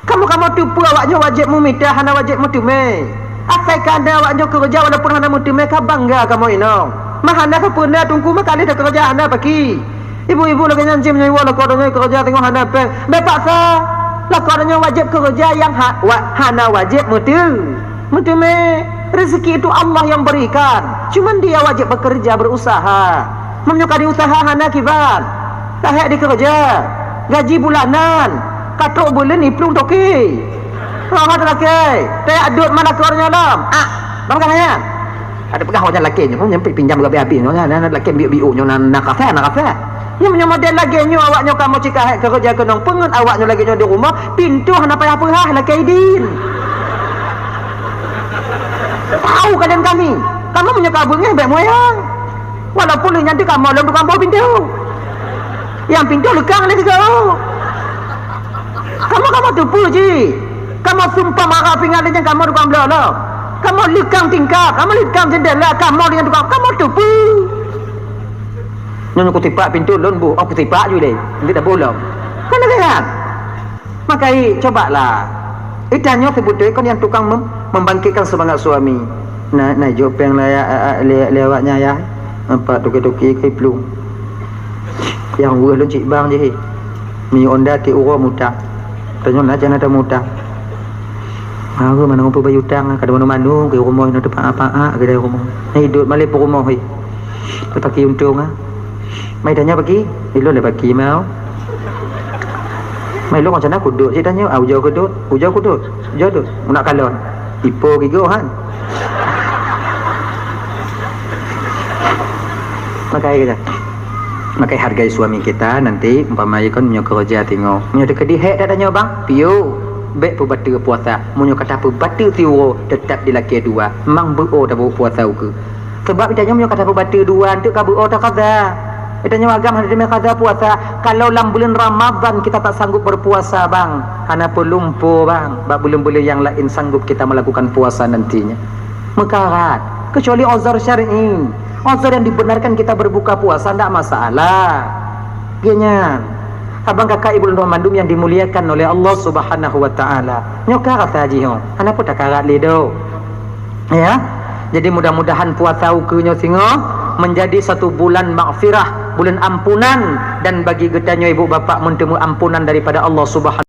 Kamu tupu awaknya wajib memita, hana wajib mutume. Asal kada awaknya kerja walaupun hana mutume, kau bangga kamu inong. Mahana kapuna tunggu makali dah kerja hana pagi. Ibu-ibu lagi nyanci menyewa lakodanya kerja tengok hana peng. Bepaksa lakodanya wajib kerja yang hana wajib mutume. Rezeki itu Allah yang berikan. Cuman dia wajib bekerja, berusaha. Menyukai usaha hana kibat. Tak di kerja. Gaji bulanan. Katok bulan ni pelung toki. Orang lelaki. Tak adut mana keluarnya lam. Bang katanya. Ada pegang wajah lelaki ni. Nyampe pinjam ke habis. Lelaki biu-biu nak kafe. Yang punya model lagi ni awaknya kamu cika kerja kenong pengen awaknya lagi di rumah. Pintu hana payah apa lelaki idin. Tahu kalian kami punya kabungnya baik moyang walaupun nanti kamu dalam tukang bawa pintu yang pintu lekang lagi kau kamu tupu je kamu sumpah marah pingatnya kamu tukang belah kamu lekang tingkap kamu lekang jendela kamu dengan tukang kamu tupu nyonya kutipak pintu lon bu aku kutipak je deh nanti dah bolong kan lihat makai cobalah itanya sebutnya kan yang tukang membangkitkan semangat suami. Nah jawab yang lewatnya ya. Apa toki-toki kai pelung. Yang buah lu cik bang je. Mi onda ti uro muda. Tanya nak jangan ada muda. Aku mana ngumpul bayu tang kada mana-mana ke rumah nak tempat apa ke rumah. Ni hidup balik po rumah he. Pakai untung ah. Mai tanya pagi, ilon le pagi mau. Mai lu macam nak kudut je tanya, ujau kudut. Ujau tu. Nak kalon. Ipo gigo han. Makai hargai suami kita nanti umpamanya kan punya kerja tengok. Punya dekat di hek dah tanya bang. Piu. Bek pu batu puasa. Punya kata pu batu tiwo tetap di laki dua. Mang buo dah puasa ke. Sebab ditanya punya kata pu batu dua untuk ka buo tak kaza. Ditanya agam hari demi kaza puasa. Kalau dalam bulan Ramadan kita tak sanggup berpuasa bang. Hana pun lumpuh bang. Bab bulan-bulan yang lain sanggup kita melakukan puasa nantinya. Mekarat. Kecuali uzur syar'i. Uzur yang dibenarkan kita berbuka puasa tidak masalah. Genya. Abang kakak ibu dan mandum yang dimuliakan oleh Allah Subhanahu wa taala. Nyoka kata haji ho. Ana pun tak karat lido. Ya. Jadi mudah-mudahan puasa ukunya singo menjadi satu bulan maghfirah, bulan ampunan dan bagi getanya ibu bapa mentemu ampunan daripada Allah Subhanahu